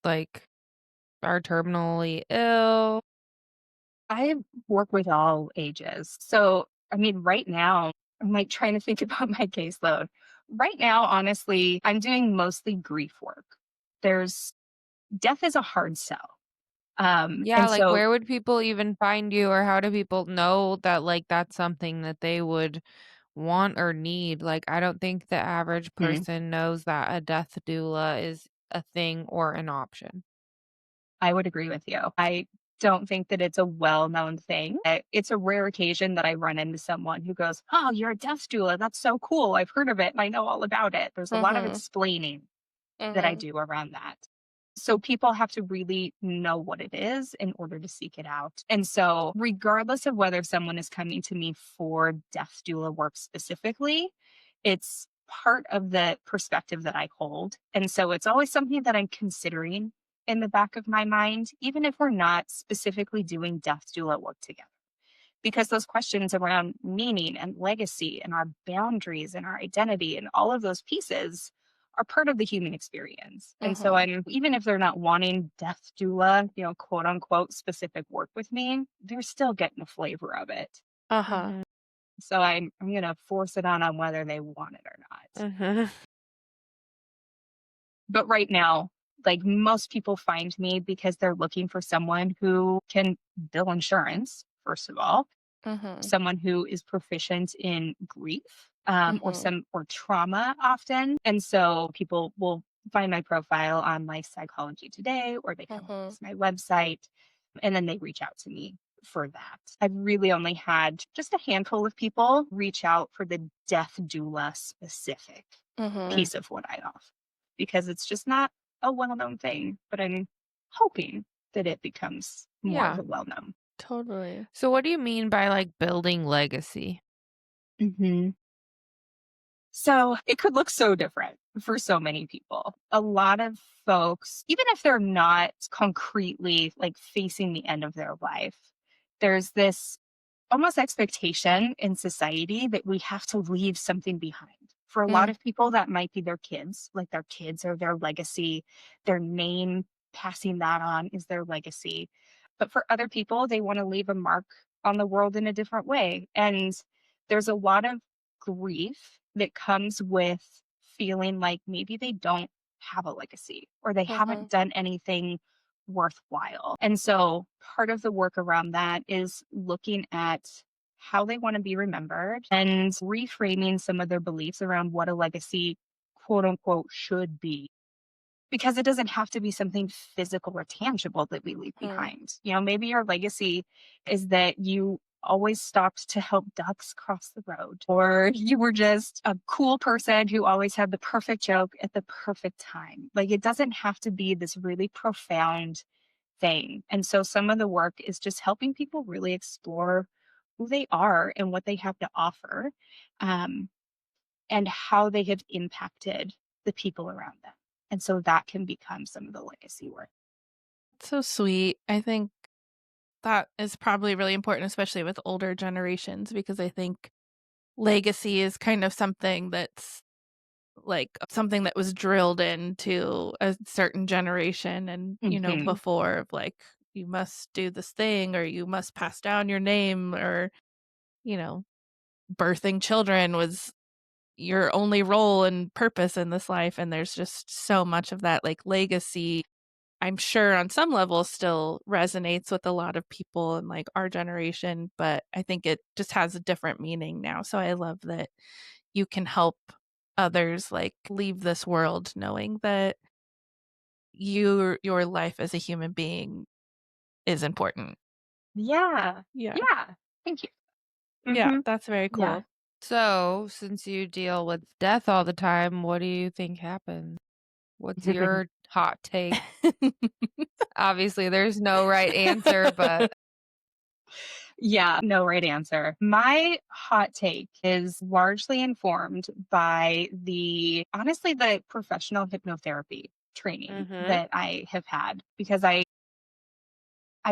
like are terminally ill? I work with all ages. So, I mean, right now, I'm like trying to think about my caseload. Right now, honestly, I'm doing mostly grief work. There's death is a hard sell. Yeah, And like, so where would people even find you, or how do people know that, like, that's something that they would want or need? Like, I don't think the average mm, person knows that a death doula is a thing or an option. I would agree with you. I don't think that it's a well known thing. It's a rare occasion that I run into someone who goes, "Oh, you're a death doula. That's so cool. I've heard of it and I know all about it." There's a lot of Mhm. explaining that I Mhm. do around that. So people have to really know what it is in order to seek it out. And so, regardless of whether someone is coming to me for death doula work specifically, it's part of the perspective that I hold. And so, it's always something that I'm considering in the back of my mind, even if we're not specifically doing death doula work together, because those questions around meaning and legacy and our boundaries and our identity and all of those pieces are part of the human experience. And so Mhm. I'm even if they're not wanting death doula, quote unquote specific work with me, they're still getting a flavor of it. Uh-huh. Mhm, So I'm gonna force it on them whether they want it or not. mhm, But right now, like most people find me because they're looking for someone who can bill insurance, first of all, Mhm. someone who is proficient in grief Mhm. or trauma often. And so people will find my profile on like Psychology Today or they come Mhm. across my website and then they reach out to me for that. I've really only had just a handful of people reach out for the death doula specific Mhm. piece of what I offer because it's just not a well known thing, but I'm hoping that it becomes more of yeah. a well known. Totally. So what do you mean by, like, building legacy? So it could look so different for so many people. A lot of folks, even if they're not concretely like facing the end of their life, there's this almost expectation in society that we have to leave something behind. For a lot Mm. of people, that might be their kids, like their kids are their legacy, their name, passing that on is their legacy. But for other people, they want to leave a mark on the world in a different way. And there's a lot of grief that comes with feeling like maybe they don't have a legacy or they haven't Mhm. done anything worthwhile. And so part of the work around that is looking at how they want to be remembered and reframing some of their beliefs around what a legacy, quote unquote, should be. Because it doesn't have to be something physical or tangible that we leave Mhm. behind. Maybe your legacy is that you always stopped to help ducks cross the road, or you were just a cool person who always had the perfect joke at the perfect time. Like it doesn't have to be this really profound thing. And so some of the work is just helping people really explore who they are and what they have to offer, um, and how they have impacted the people around them. And so that can become some of the legacy work. So sweet. I think that is probably really important, especially with older generations, because I think legacy is kind of something that's like something that was drilled into a certain generation and, Hmm. before of like, you must do this thing or you must pass down your name or, you know, birthing children was your only role and purpose in this life. And there's just so much of that like legacy. I'm sure on some level still resonates with a lot of people in like our generation, but I think it just has a different meaning now. So I love that you can help others like leave this world knowing that your life as a human being is important. Yeah. Yeah. Yeah. Thank you. Yeah, Hmm. that's very Yeah. cool. So, since you deal with death all the time, what do you think happens? What's your hot take? Obviously, there's no right answer, but Yeah. No right answer. My hot take is largely informed by honestly, the professional hypnotherapy training mhm. that I have had because I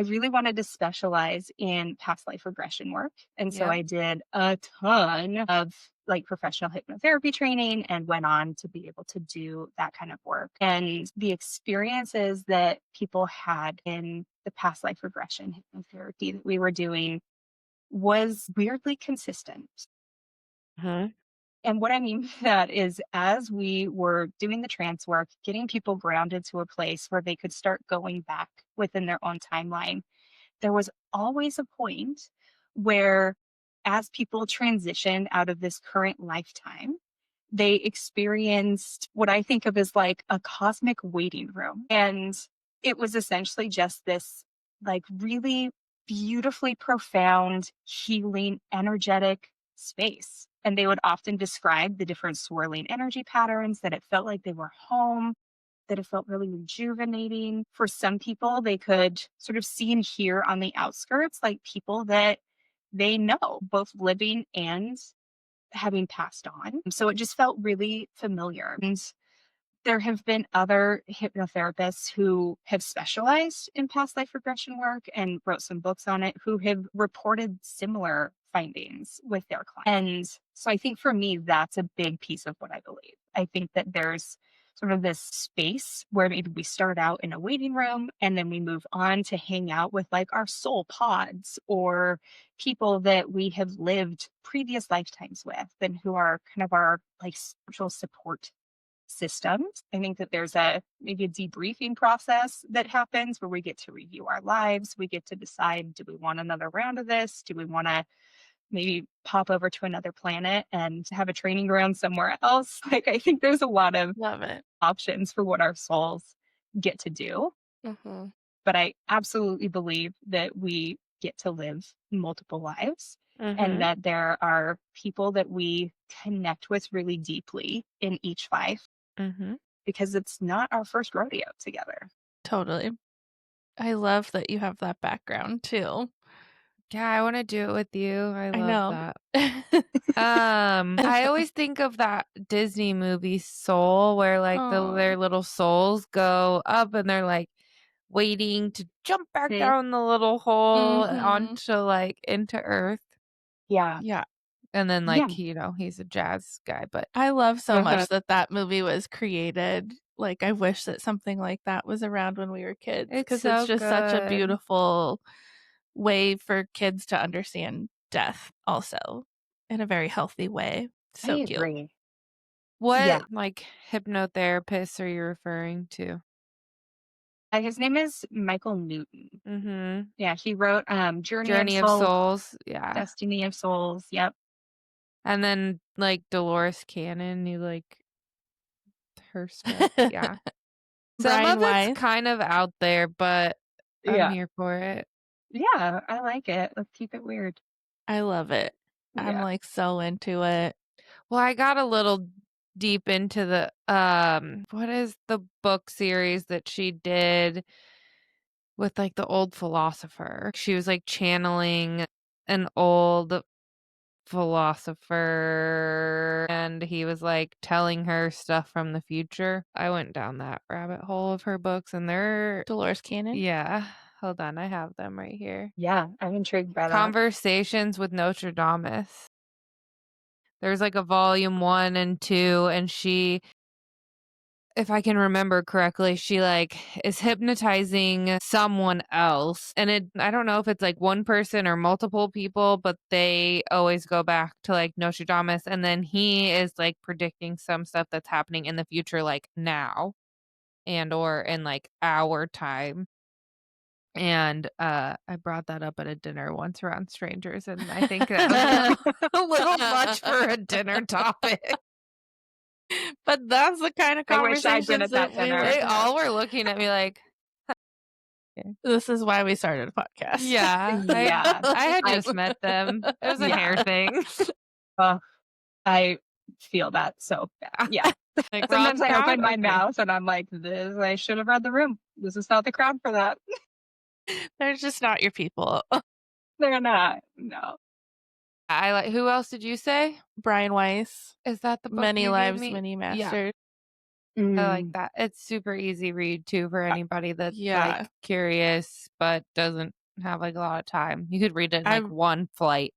really wanted to specialize in past life regression work. And so Yep. I did a ton of like professional hypnotherapy training and went on to be able to do that kind of work. And the experiences that people had in the past life regression hypnotherapy that we were doing was weirdly consistent. Mhm. And what I mean by that is, as we were doing the trance work, getting people grounded to a place where they could start going back within their own timeline, there was always a point where, as people transitioned out of this current lifetime, they experienced what I think of as like a cosmic waiting room. And it was essentially just this like really beautifully profound, healing, energetic space. And they would often describe the different swirling energy patterns, that it felt like they were home, that it felt really rejuvenating. For some people, they could sort of see and hear on the outskirts, like people that they know, both living and having passed on. So it just felt really familiar. And there have been other hypnotherapists who have specialized in past life regression work and wrote some books on it, who have reported similar findings with their clients. And so I think for me, that's a big piece of what I believe. I think that there's sort of this space where maybe we start out in a waiting room and then we move on to hang out with like our soul pods or people that we have lived previous lifetimes with and who are kind of our like spiritual support systems. I think that there's maybe a debriefing process that happens where we get to review our lives. We get to decide, do we want another round of this? Do we want to maybe pop over to another planet and have a training ground somewhere else? Like, I think there's a lot of Love it. options for what our souls get to do. Hmm. But I absolutely believe that we get to live multiple lives and Mhm. that there are people that we connect with really deeply in each life Mhm. because it's not our first rodeo together. Totally. I love that you have that background too. Yeah, I wanna do it with you. I I love know. that. I always think of that Disney movie Soul where, like, Oh. their little souls go up and they're, like, waiting to jump back Mhm. down the little hole Hmm. onto, like, into Earth. Yeah. Yeah. And then, Yeah. like, he's a jazz guy, but I love so Uh-huh. much that that movie was created. Like, I wish that something like that was around when we were kids it's because it's so just such a good. beautiful way for kids to understand death also in a very healthy way. I So cute. agree. Yeah. What, like, hypnotherapists are you referring to? His name is Michael Newton. Mhm. Yeah, he wrote Journey of Journey of Souls, Souls, yeah. Destiny of Souls. Yep. And then, like, Dolores Cannon, you like her stuff? Yeah. Some Brian of it's Weiss. kind of out there, but I'm Yeah. here for it. Yeah, I like it. Let's keep it weird. I love it. I'm Yeah. like so into it. Well, I got a little deep into the, what is the book series that she did with, like, the old philosopher? She was, like, channeling an old philosopher, and he was, like, telling her stuff from the future. I went down that rabbit hole of her books, and they're Dolores Cannon. yeah, hold on, I have them right here. Yeah, I'm intrigued by that. Conversations with Notre Dame. There's, like, a volume 1 and 2, and she if I can remember correctly, she, like, is hypnotizing someone else, and I don't know if it's, like, one person or multiple people, but they always go back to, like, Nostradamus, and then he is, like, predicting some stuff that's happening in the future, like, now and or in, like, our time, and, I brought that up at a dinner once around strangers, and I think that was a little much for a dinner topic. But that's the kind of I wish I'd been conversations at that that we dinner. like They to have. all were looking at me like okay. This is why we started a podcast. Yeah, Yeah. I had I just met them. It was a hair yeah. thing. Uh, I feel that so bad. Yeah. Like Sometimes wrong I crowd? open my Okay. mouth and I'm like, this I should have read the room. This is not the crowd for that. They're just not your people. They're not. No. I like who else did you say? Brian Weiss, Is that the book Many you gave Lives, me? Many Yeah, Masters. I like Mm, that. It's super easy read too for anybody that's like Yeah. curious but doesn't have like a lot of time. You could read it in like I one flight.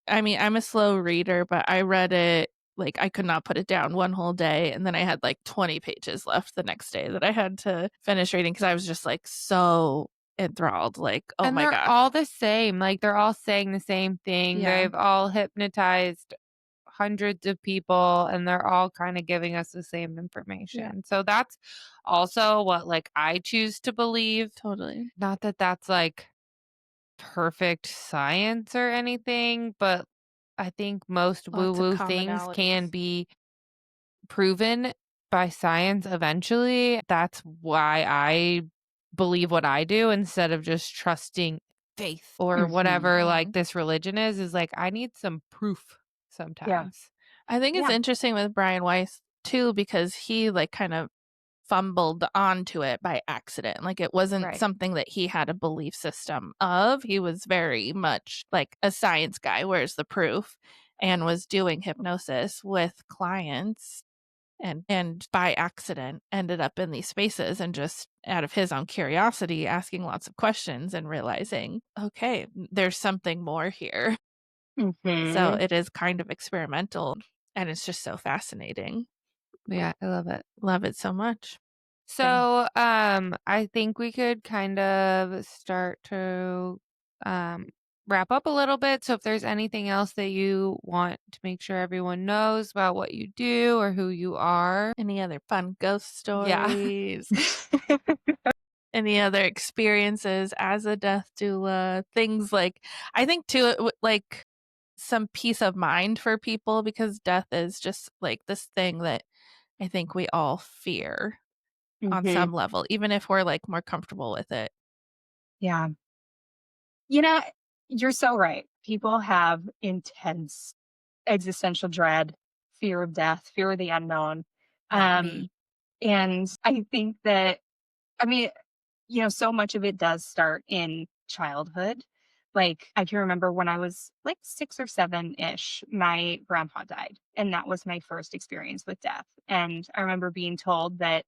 I mean, I'm a slow reader, but I read it like, I could not put it down one whole day, and then I had, like, 20 pages left the next day that I had to finish reading because I was just, like, so enthralled, like, oh And my they're gosh. all the same, like, they're all saying the same thing. Yeah, They've all hypnotized hundreds of people, and they're all kinda giving us the same yeah, information. So that's also what, like, I choose to believe. totally. Not that that's, like, perfect science or anything, but I think most Lots of woo-woo things can commonalities. be proven by science eventually. That's why I believe what I do instead of just trusting faith or Hmm. whatever, like, Mhm. this religion is like, I need some proof Yeah. sometimes. I think it's Yeah. interesting with Brian Weiss too because he, like, kind of fumbled onto it by accident. Like, it wasn't Right. something that he had a belief system of. He was very much like a science guy, where's the proof? And was doing hypnosis with clients and by accident ended up in these spaces and just out of his own curiosity asking lots of questions and realizing, okay, there's something more here. So Hmm. it is kind of experimental and it's just so fascinating. Yeah, I love it. Love it so much. Same. So, I think we could kind of start to um, wrap up a little bit. So, if there's anything else that you want to make sure everyone knows about what you do or who you are, Any other fun ghost yeah. stories? Any other experiences as a death doula? Things like I think too, like some peace of mind for people because death is just like this thing that I think we all fear on Hmm. some level, even if we're like more comfortable with it. Yeah. You know, you're so right. People have intense existential dread, fear of death, fear of the unknown. Not Um, me. and I think that, I mean, so much of it does start in childhood. Like, I can remember when I was like 6 or 7 ish, my grandpa died. And that was my first experience with death. And I remember being told that,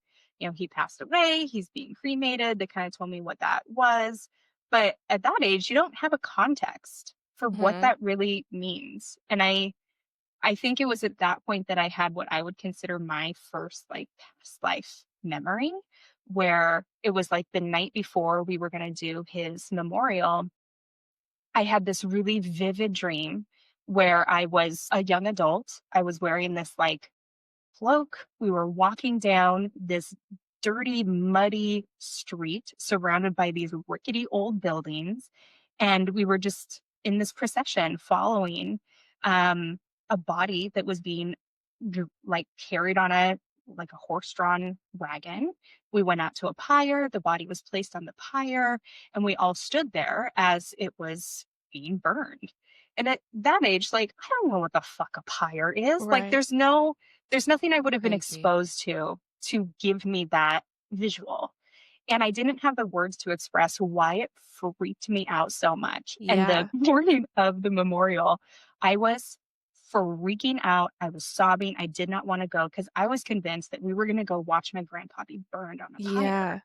he passed away, he's being cremated. They kind of told me what that was. But at that age, you don't have a context for what Mhm. that really means. And I think it was at that point that I had what I would consider my first like past life memory, where it was like the night before we were going to do his memorial. I had this really vivid dream where I was a young adult. I was wearing this like cloak. We were walking down this dirty, muddy street surrounded by these rickety old buildings. And we were just in this procession following um, a body that was being like carried on a horse-drawn wagon. We went out to a pyre. The body was placed on the pyre, and we all stood there as it was being burned. And at that age, like, I don't know what the fuck a pyre is. Like, Right. there's nothing I would have been Crazy. exposed to give me that visual. And I didn't have the words to express why it freaked me out so much. And the Yeah. morning of the memorial, I was freaking out. I was sobbing. I did not want to go because I was convinced that we were going to go watch my grandpa be burned on a pyre. Yeah.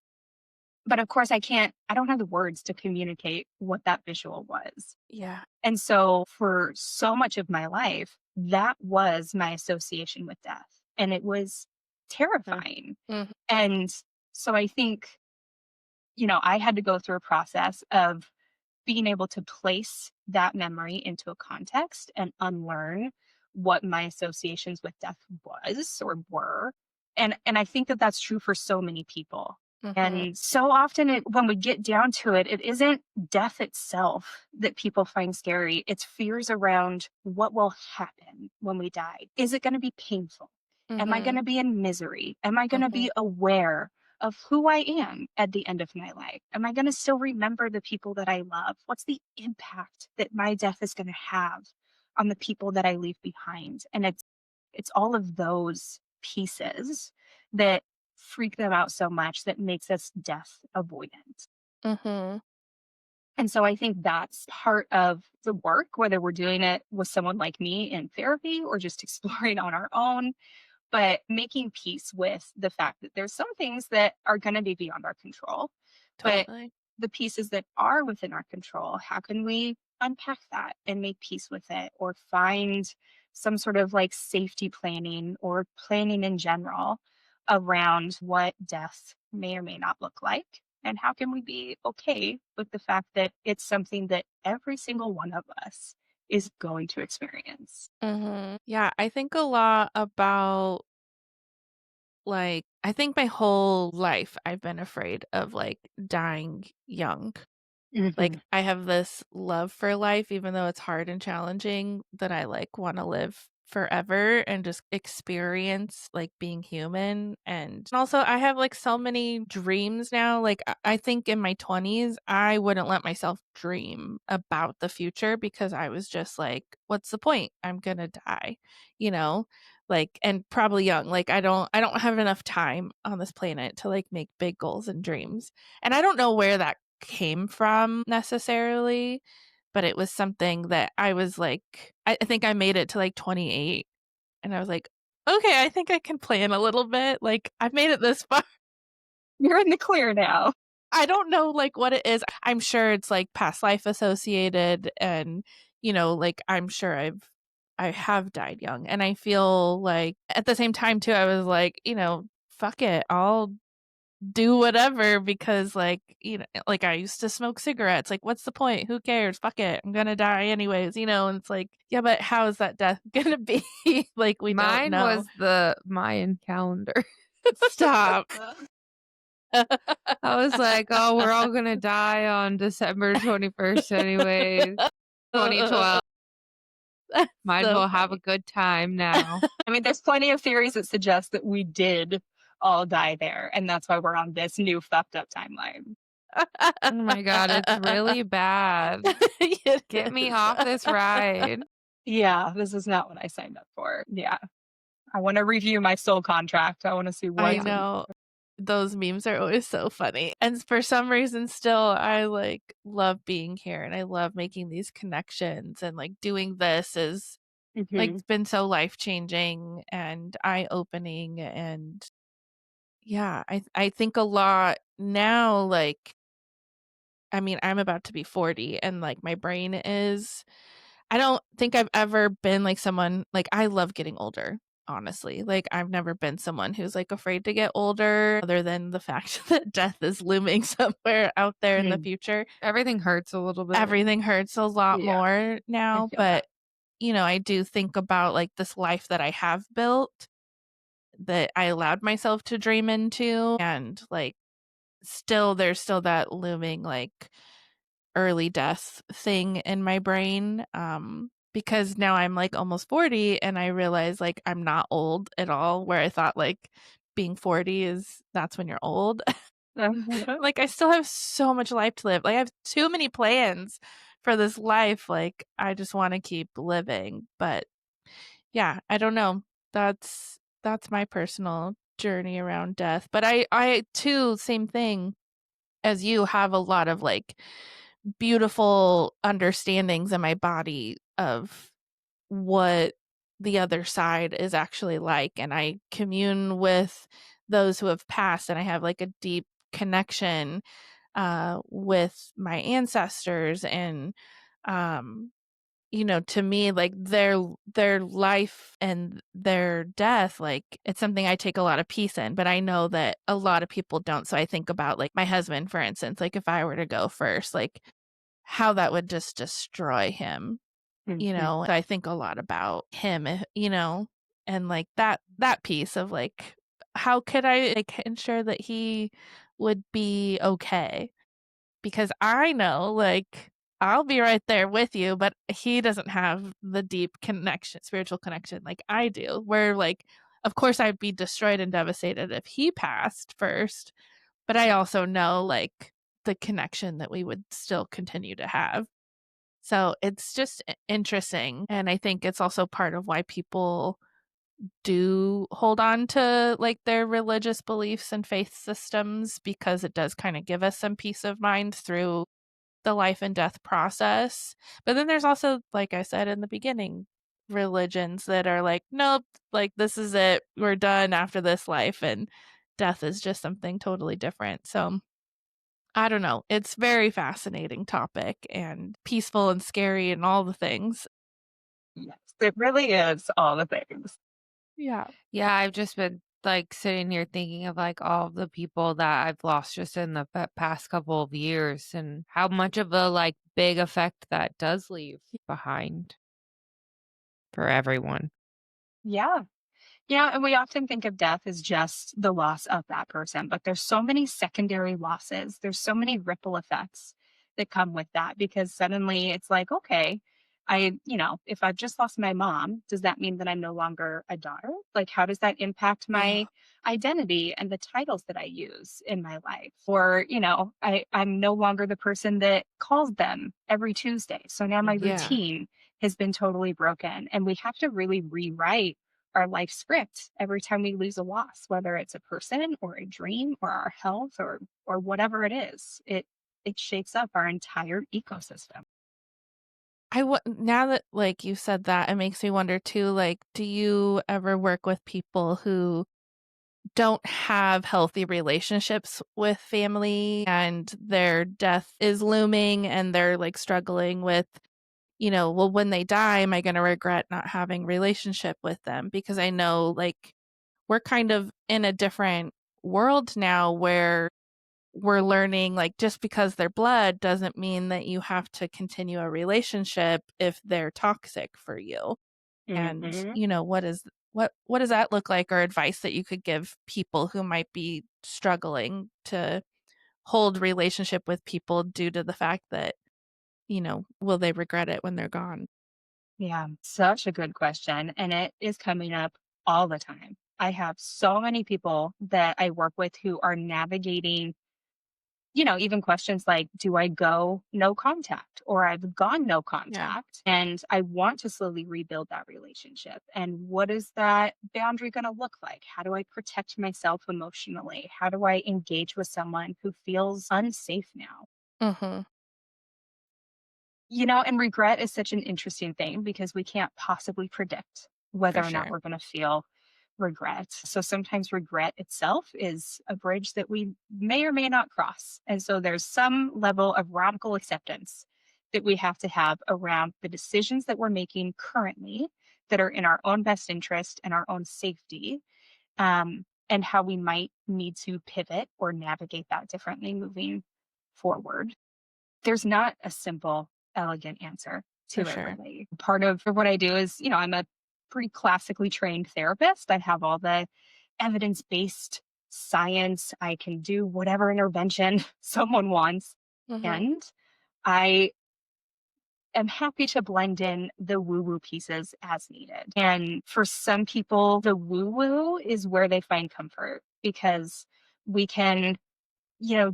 But of course, I don't have the words to communicate what that visual was. Yeah. And so for so much of my life, that was my association with death. And it was Mm. terrifying. Mhm. And so I think, I had to go through a process of being able to place that memory into a context and unlearn what my associations with death was or were. And I think that that's true for so many people. Mhm. And so often when we get down to it, it isn't death itself that people find scary. It's fears around what will happen when we die. Is it going to be painful? Am I going Mhm. to be in misery? Am I going to Mhm. be aware of who I am at the end of my life? Am I going to still remember the people that I love? What's the impact that my death is going to have on the people that I leave behind? And it's all of those pieces that freak them out so much that makes us death avoidant. Mhm. And so I think that's part of the work, whether we're doing it with someone like me in therapy or just exploring on our own, but making peace with the fact that there's some things that are going to be beyond our control, but Totally. the pieces that are within our control, how can we unpack that and make peace with it, or find some sort of like safety planning or planning in general around what death may or may not look like. And how can we be okay with the fact that it's something that every single one of us is going to experience? Yeah, I think a lot about like, I think my whole life I've been afraid of like dying young. Like, Hmm. I have this love for life, even though it's hard and challenging, that I, like, wanna live forever and just experience, like, being human, and also, I have, like, so many dreams now, like, I think in my 20s, I wouldn't let myself dream about the future because I was just like, "What's the point? I'm gonna die," you know? Like, and probably young, like, I don't have enough time on this planet to, like, make big goals and dreams, and I don't know where that came from necessarily, but it was something that I was like I think I made it to, like, 28, and I was like, "Okay, I think I can plan a little bit, like, I've made it this far." You're in the clear now. I don't know, like, what it is. I'm sure it's, like, past life associated and, like, I'm sure I have died young, and I feel like at the same time too, I was like, "Fuck it, I'll do whatever because like I used to smoke cigarettes. Like, what's the point? Who cares? Fuck it. I'm gonna die anyways, and it's like, yeah, but how is that death gonna be? Like, we don't Mine know. was the Mayan calendar. Stop. I was like, "Oh, we're all gonna die on December 21st anyways, 2012. That's Might as so well have a funny. good time now." I mean, there's plenty of theories that suggest that we did all die there, and that's why we're on this new fucked up timeline. Oh my god, it's really bad. It Get me is. off this ride. Yeah, this is not what I signed up for. Yeah. I want to review my soul contract. I want to see I what's in. know. Those memes are always so funny. And for some reason still I like love being here and I love making these connections and like doing this is like Mhm. it's been so life-changing and eye-opening and yeah, I think a lot now like I mean, I'm about to be 40 and like my brain is I don't think I've ever been like someone like I love getting older, honestly. Like I've never been someone who's like afraid to get older other than the fact that death is looming somewhere out there in the Mm. future. Everything hurts a little bit. Everything hurts a lot Yeah, more I now, feel that. but I do think about like this life that I have built that I allowed myself to dream into and like there's still that looming like early death thing in my brain because now I'm like almost 40 and I realize like I'm not old at all where I thought like being 40 is that's when you're old. Like I still have so much life to live. Like I have too many plans for this life. Like I just want to keep living. But yeah, I don't know. That's my personal journey around death. But I too same thing as you have a lot of like beautiful understandings in my body of what the other side is actually like and I commune with those who have passed and I have like a deep connection with my ancestors and um to me like their life and their death like it's something I take a lot of peace in but I know that a lot of people don't so I think about like my husband for instance like if I were to go first like how that would just destroy him, Mhm. I think a lot about him, and like that piece of like how could I like ensure that he would be okay? Because I know like I'll be right there with you, but he doesn't have the deep connection, spiritual connection like I do. Where like of course I'd be destroyed and devastated if he passed first, but I also know like the connection that we would still continue to have. So it's just interesting. And I think it's also part of why people do hold on to like their religious beliefs and faith systems because it does kind of give us some peace of mind through the life and death process. But then there's also, like I said in the beginning, religions that are like, nope, like this is it. We're done after this life. And death is just something totally different. So I don't know. It's very fascinating topic and peaceful and scary and all the things. Yes, it really is all the things. Yeah. Yeah, I've just been like sitting here thinking of like all the people that I've lost just in the past couple of years and how much of a like big effect that does leave behind for everyone. Yeah. Yeah, and we often think of death as just the loss of that person, but there's so many secondary losses. There's so many ripple effects that come with that because suddenly it's like, okay, if I've just lost my mom, does that mean that I'm no longer a daughter? Like, how does that impact my Oh, identity and the titles that I use in my life? Or, I'm no longer the person that calls them every Tuesday. So now my yeah. routine has been totally broken. And we have to really rewrite our life script every time we lose a loss, whether it's a person or a dream or our health or whatever it is. It shakes up our entire ecosystem. Now that like you said that, it makes me wonder too, like, do you ever work with people who don't have healthy relationships with family and their death is looming and they're like struggling with, well, when they die, am I going to regret not having relationship with them? Because I know like we're kind of in a different world now where we're learning like just because they're blood doesn't mean that you have to continue a relationship if they're toxic for you. And, Hmm. what does that look like or advice that you could give people who might be struggling to hold relationship with people due to the fact that, will they regret it when they're gone? Yeah, such a good question. And it is coming up all the time. I have so many people that I work with who are navigating even questions like, do I go no contact or I've gone no Yeah. contact and I want to slowly rebuild that relationship? And what is that boundary going to look like? How do I protect myself emotionally? How do I engage with someone who feels unsafe now? Mhm. And regret is such an interesting thing because we can't possibly predict For whether or not sure. we're going to feel regret. So sometimes regret itself is a bridge that we may or may not cross. And so there's some level of radical acceptance that we have to have around the decisions that we're making currently that are in our own best interest and our own safety, and how we might need to pivot or navigate that differently moving forward. There's not a simple, elegant answer For to it, sure. really. Part of what I do is, I'm a pretty classically trained therapist. I have all the evidence based science. I can do whatever intervention someone wants. Mhm. And I am happy to blend in the woo woo pieces as needed. And for some people, the woo woo is where they find comfort because we can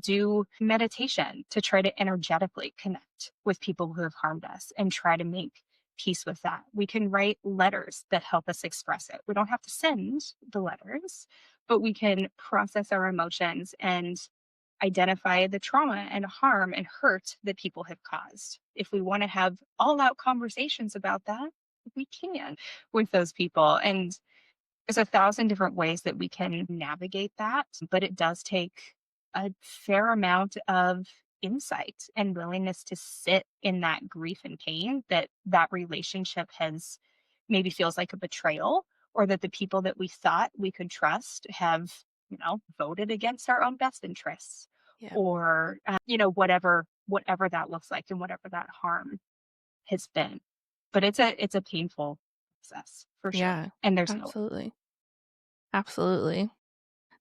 do meditation to try to energetically connect with people who have harmed us and try to make peace with that. We can write letters that help us express it. We don't have to send the letters, but we can process our emotions and identify the trauma and harm and hurt that people have caused. If we want to have all out conversations about that, we can with those people. And there's a thousand different ways that we can navigate that, but it does take a fair amount of insight and willingness to sit in that grief and pain that that relationship has maybe feels like a betrayal, or that the people that we thought we could trust have, voted against our own best interests, Yeah. or whatever that looks like and whatever that harm has been. But it's a painful process for sure, Yeah. and there's no. Absolutely. Absolutely.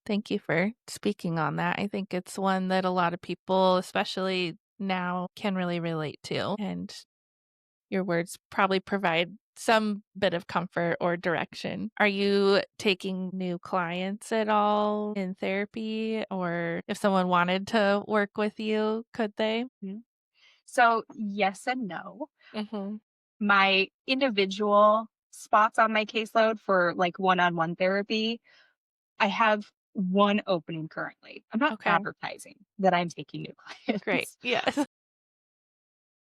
Thank you for speaking on that. I think it's one that a lot of people, especially now, can really relate to. And your words probably provide some bit of comfort or direction. Are you taking new clients at all in therapy? Or if someone wanted to work with you, could they? Mhm. So, yes and no. Hmm. My individual spots on my caseload for like one-on-one therapy, I have one opening currently. I'm not Okay. advertising that I'm taking new Great. clients. Yes.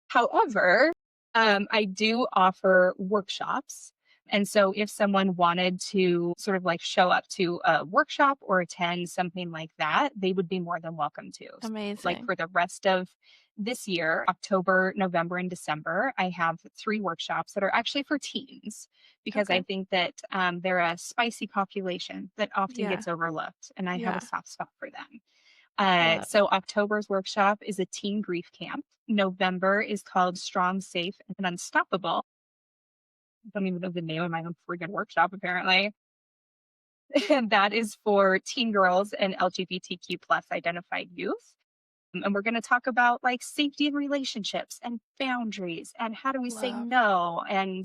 However, I do offer workshops And so if someone wanted to sort of like show up to a workshop or attend something like that, they would be more than welcome to. So, like Amazing. for the rest of this year, October, November, and December, I have 3 workshops that are actually for teens because I Okay. think that they're a spicy population that often Yeah. gets overlooked, and I have a Yeah. soft spot for them. Love. So October's workshop is a teen grief camp. November is called Strong, Safe, and Unstoppable. I don't even know the name of my own freaking workshop, apparently. And that is for teen girls and LGBTQ plus identified youth. And we're going to talk about like safety in relationships and boundaries and how do we say Love. no and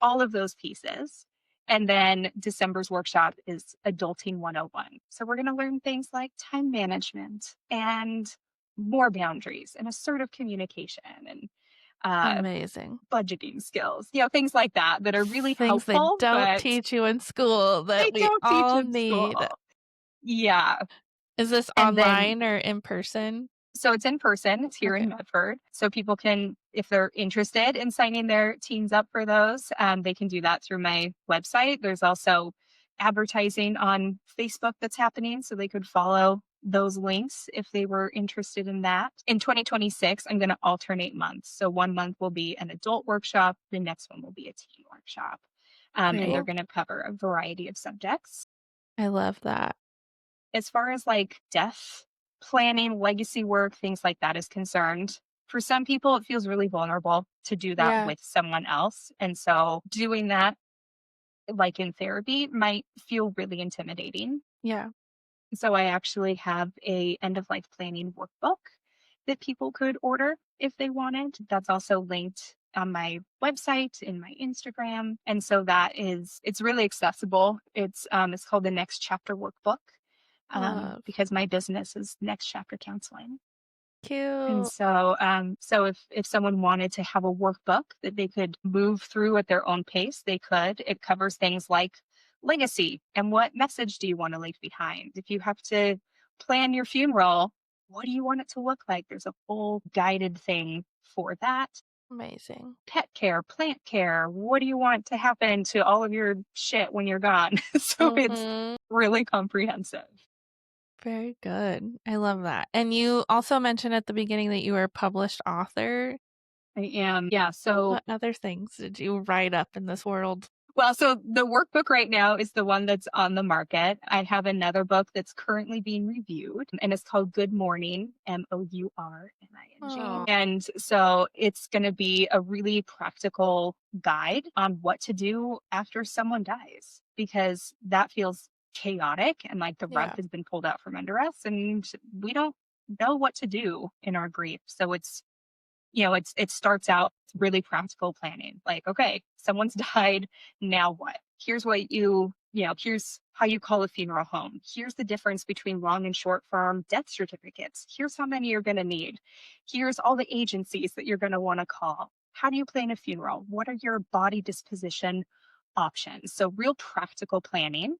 all of those pieces. And then December's workshop is Adulting 101. So we're going to learn things like time management and more boundaries and assertive communication and uh, Amazing. budgeting skills, things like that that are really Things they helpful, don't but teach you in school that they we don't teach all in need. school. Yeah. Is this And then online or in person? so it's in person, it's here Okay. in Medford. So people can, if they're interested in signing their teens up for those, they can do that through my website. There's also advertising on Facebook that's happening. So they could follow those links if they were interested in that. In 2026, I'm going to alternate months. So one month will be an adult workshop, the next one will be a teen workshop. And they're Great. going to cover a variety of subjects. I love that. As far as like death planning, legacy work, things like that is concerned, for some people, it feels really vulnerable to do that Yeah. with someone else. And so doing that, like in therapy, might feel really intimidating. Yeah. So I actually have a end of life planning workbook that people could order if they wanted. That's also linked on my website, in my Instagram. And so it's really accessible. It's called the Next Chapter Workbook, Love. because my business is Next Chapter Counseling. And Cute. so if someone wanted to have a workbook that they could move through at their own pace, they could. It covers things like legacy and what message do you want to leave behind? If you have to plan your funeral, what do you want it to look like? There's a full guided thing for that. Amazing. Pet care, plant care. What do you want to happen to all of your shit when you're gone? So it's Hmm. really comprehensive. Very good. I love that. And you also mentioned at the beginning that you were a published author. I am. Yeah. So What other things did you write up in this world? Well, so the workbook right now is the one that's on the market. I have another book that's currently being reviewed, and it's called Good Morning, Mourning. Oh, And so it's going to be a really practical guide on what to do after someone dies, because that feels chaotic and like the rug yeah. has been pulled out from under us, and we don't know what to do in our grief. So it starts out really practical planning. Like, okay, someone's died. Now what? Here's here's how you call a funeral home. Here's the difference between long and short form death certificates. Here's how many you're going to need. Here's all the agencies that you're going to want to call. How do you plan a funeral? What are your body disposition options? So, real practical planning.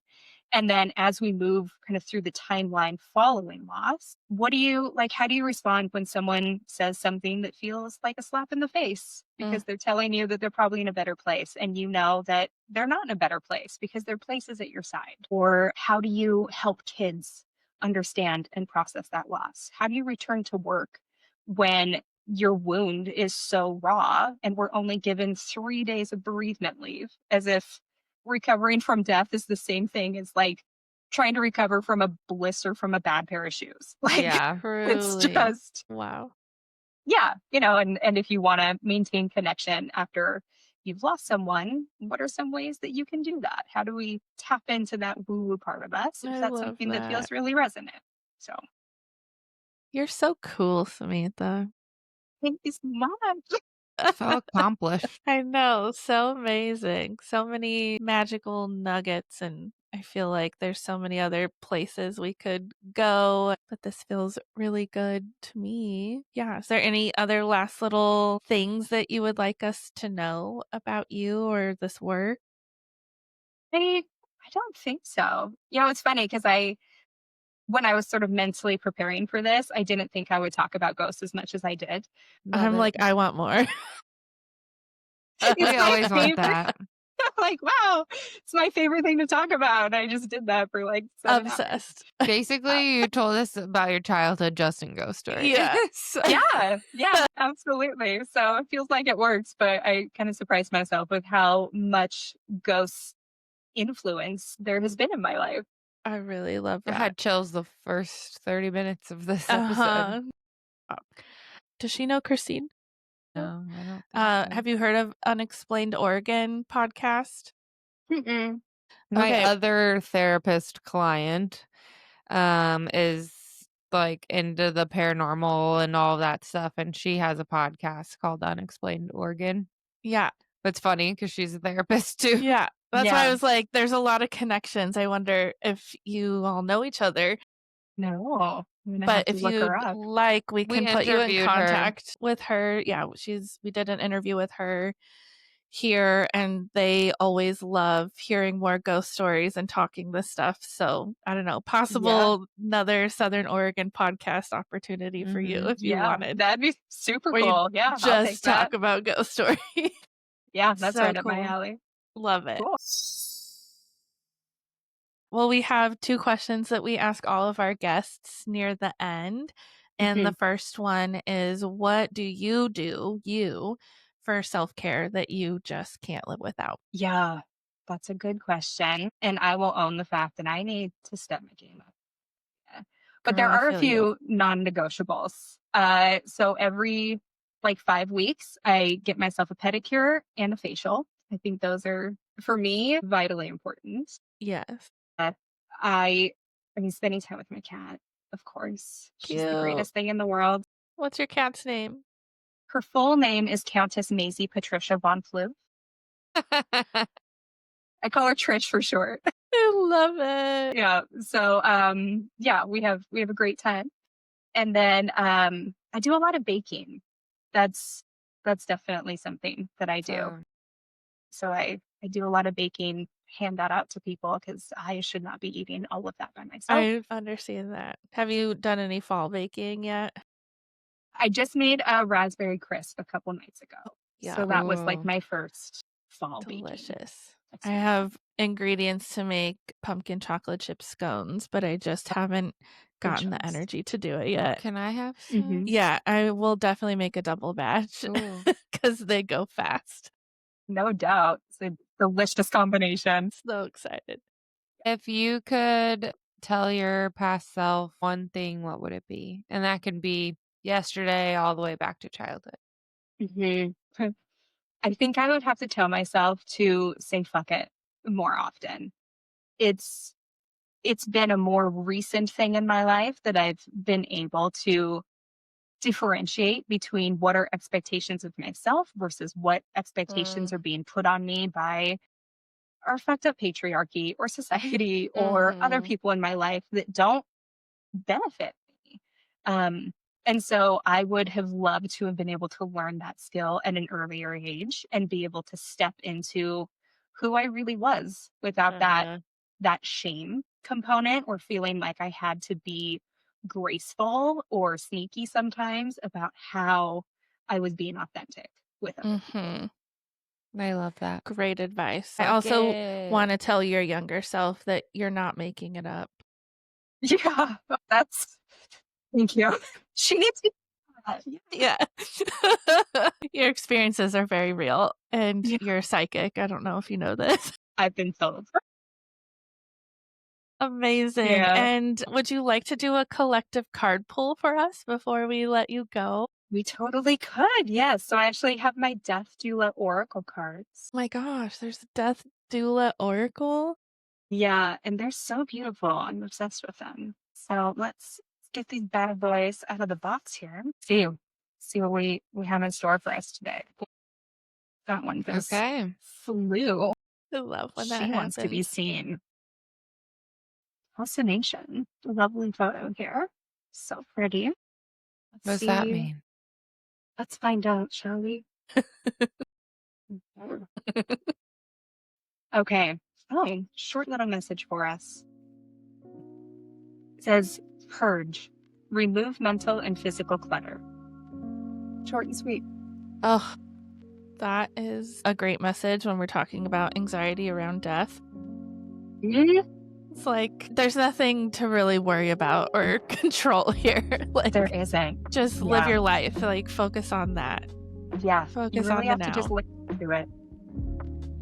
And then as we move kind of through the timeline following loss, what do you like? How do you respond when someone says something that feels like a slap in the face Mm, because they're telling you that they're probably in a better place and you know that they're not in a better place because their place is at your side? Or how do you help kids understand and process that loss? How do you return to work when your wound is so raw and we're only given 3 days of bereavement leave, as if recovering from death is the same thing as like trying to recover from a blister from a bad pair of shoes. Like Yeah. it's truly. just, Wow. yeah, and if you want to maintain connection after you've lost someone, what are some ways that you can do that? How do we tap into that woo woo part of us if I that's love something that that. feels really resonant? So You're so cool, Samantha. thank you so much. So accomplished. I know, so amazing. So many magical nuggets, and I feel like there's so many other places we could go, but this feels really good to me. Yeah. Is there any other last little things that you would like us to know about you or this work? I don't think so. It's funny because when I was sort of mentally preparing for this, I didn't think I would talk about ghosts as much as I did. I'm But like, I want more. it's We my always want favorite. that. Like, wow, it's my favorite thing to talk about. I just did that for like 7 hours. Obsessed. Basically, you told us about your childhood Justin Ghost story. Yeah. Yeah, absolutely. So it feels like it works, but I kind of surprised myself with how much ghost influence there has been in my life. I really love I that. had chills the first 30 minutes of this episode. Uh-huh. Does she know Christine? No, I don't think so. Have you heard of Unexplained Oregon podcast? Mm-mm. My Okay. other therapist client is like into the paranormal and all that stuff, and she has a podcast called Unexplained Oregon. Yeah. It's funny because she's a therapist too. Yeah. That's why I Yeah. was like, there's a lot of connections. I wonder if you all know each other. No, I'm gonna But have to if look her you'd up. like, we We can put you in interviewed her. contact with her. Yeah, we did an interview with her here, and they always love hearing more ghost stories and talking this stuff. So I don't know, possible another Southern Oregon podcast opportunity for you if you Yeah, wanted, that'd be super where you cool. Yeah, I'll take just that. talk about ghost stories. Yeah, that's So right up my cool. alley. Love it. Cool. Well, we have 2 questions that we ask all of our guests near the end. And the first one is, what do, you, for self-care that you just can't live without? Yeah, that's a good question. And I will own the fact that I need to step my game up. Yeah. But there Girl, I are a feel you. few non-negotiables. So every like 5 weeks, I get myself a pedicure and a facial. I think those are, for me, vitally important. Yes. I mean, spending time with my cat, of course. She's the Cute. greatest thing in the world. What's your cat's name? Her full name is Countess Maisie Patricia von Flew. I call her Trish for short. I love it. Yeah. So yeah, we have a great time. And then I do a lot of baking. That's definitely something that I do. Fun. So I do a lot of baking, hand that out to people because I should not be eating all of that by myself. I understand that. Have you done any fall baking yet? I just made a raspberry crisp a couple nights ago. Yeah. So that was like Ooh. my first fall baking. Delicious. I have ingredients to make pumpkin chocolate chip scones, but I just haven't gotten the choice. energy to do it yet. Can I have some? Mhm. Yeah, I will definitely make a double batch Ooh. because they go fast. No doubt. It's a delicious combination. So excited. If you could tell your past self one thing, what would it be? And that can be yesterday all the way back to childhood. I think I would have to tell myself to say fuck it more often. It's been a more recent thing in my life that I've been able to differentiate between what are expectations of myself versus what expectations are being put on me by our fucked up patriarchy or society or other people in my life that don't benefit me. And so I would have loved to have been able to learn that skill at an earlier age and be able to step into who I really was without that shame component or feeling like I had to be graceful or sneaky sometimes about how I was being authentic with other people. I love that. Great advice. I Fuck also it. want to tell your younger self that you're not making it up. Yeah, that's thank you. She needs to Yeah. Your experiences are very real and Yeah. you're psychic. I don't know if you know this. I've been told. Amazing. Yeah. And would you like to do a collective card pull for us before we let you go? We totally could. Yes. So I actually have my Death Doula Oracle cards. Oh my gosh, there's a Death Doula Oracle. Yeah. And they're so beautiful. I'm obsessed with them. So let's get these bad boys out of the box here. See what we have in store for us today. That one just flew. I love when that She happens. wants to be seen. Fascination. Lovely photo here. So pretty. What does that mean? Let's find out, shall we? Okay. Oh, short little message for us. It says, purge. Remove mental and physical clutter. Short and sweet. Oh, That is a great message when we're talking about anxiety around death. Mhm. It's like there's nothing to really worry about or control here. Like, There isn't. just live Yeah. your life. Like, focus on that. Yeah. You Focus really on the have to just now. look into it.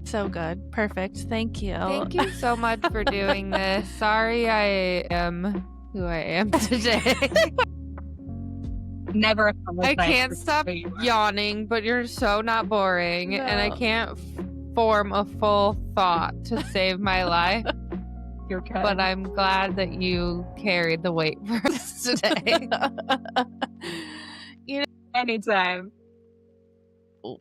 So good. Perfect. Thank you. Thank you so much for doing this. Sorry I am who I am today. Never I apologize. can't for stop who you are. yawning, but you're so not boring, and I No. can't form a full thought to save my life. You're good. But I'm glad that you carried the weight for us today. Anytime.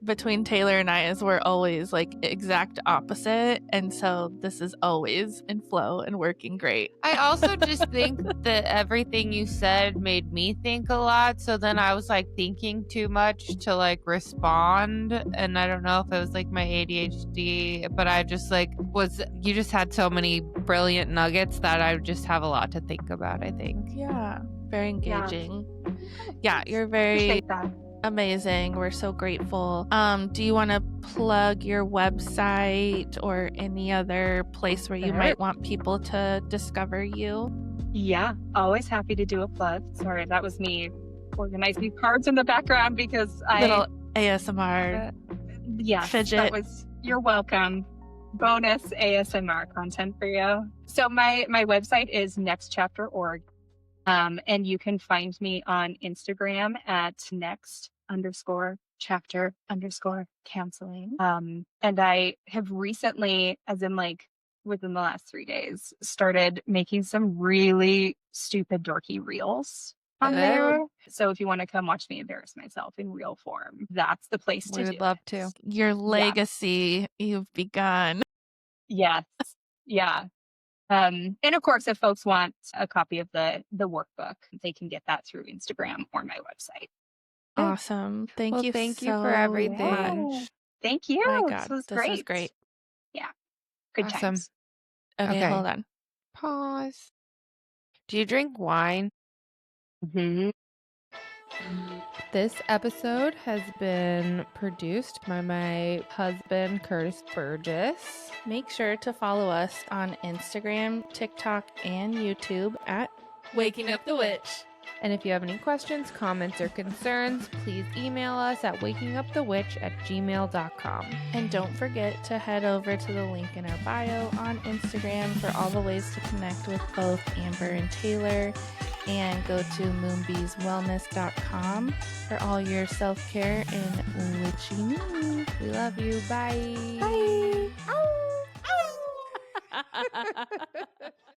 Between Taylar and I is we're always like exact opposite, and so this is always in flow and working great. I also just think that everything you said made me think a lot. So then I was like thinking too much to like respond. And I don't know if it was like my ADHD, but I just like you just had so many brilliant nuggets that I just have a lot to think about, I think. Yeah, very engaging. Yeah, you're Appreciate very that. amazing. We're so grateful. Do you want to plug your website or any other place where you Sure. might want people to discover you? Yeah, always happy to do a plug. Sorry, that was me organizing cards in the background because Little ASMR yes, fidget. that was, you're welcome. Bonus ASMR content for you. So my website is nextchapter.org. And you can find me on Instagram at next_chapter_counseling. And I have recently, as in like within the last 3 days, started making some really stupid, dorky reels on there. So if you want to come watch me embarrass myself in real form, that's the place to We do would love it. to. Your legacy you've begun. Yes. Yeah. And of course, if folks want a copy of the workbook, they can get that through Instagram or my website. Awesome. Thank Well, you thank you so for everything. much. Thank you. My This God, was this great. was great. Yeah. Good Awesome. times. Okay, Okay. hold on. Pause. Do you drink wine? Mm-hmm. This episode has been produced by my husband, Curtis Burgess. Make sure to follow us on Instagram, TikTok, and YouTube at Waking Up the Witch. And if you have any questions, comments, or concerns, please email us at wakingupthewitch@gmail.com. And don't forget to head over to the link in our bio on Instagram for all the ways to connect with both Amber and Taylar. And go to moonbeeswellness.com for all your self-care and witchy needs. We love you. Bye. Bye. Ow.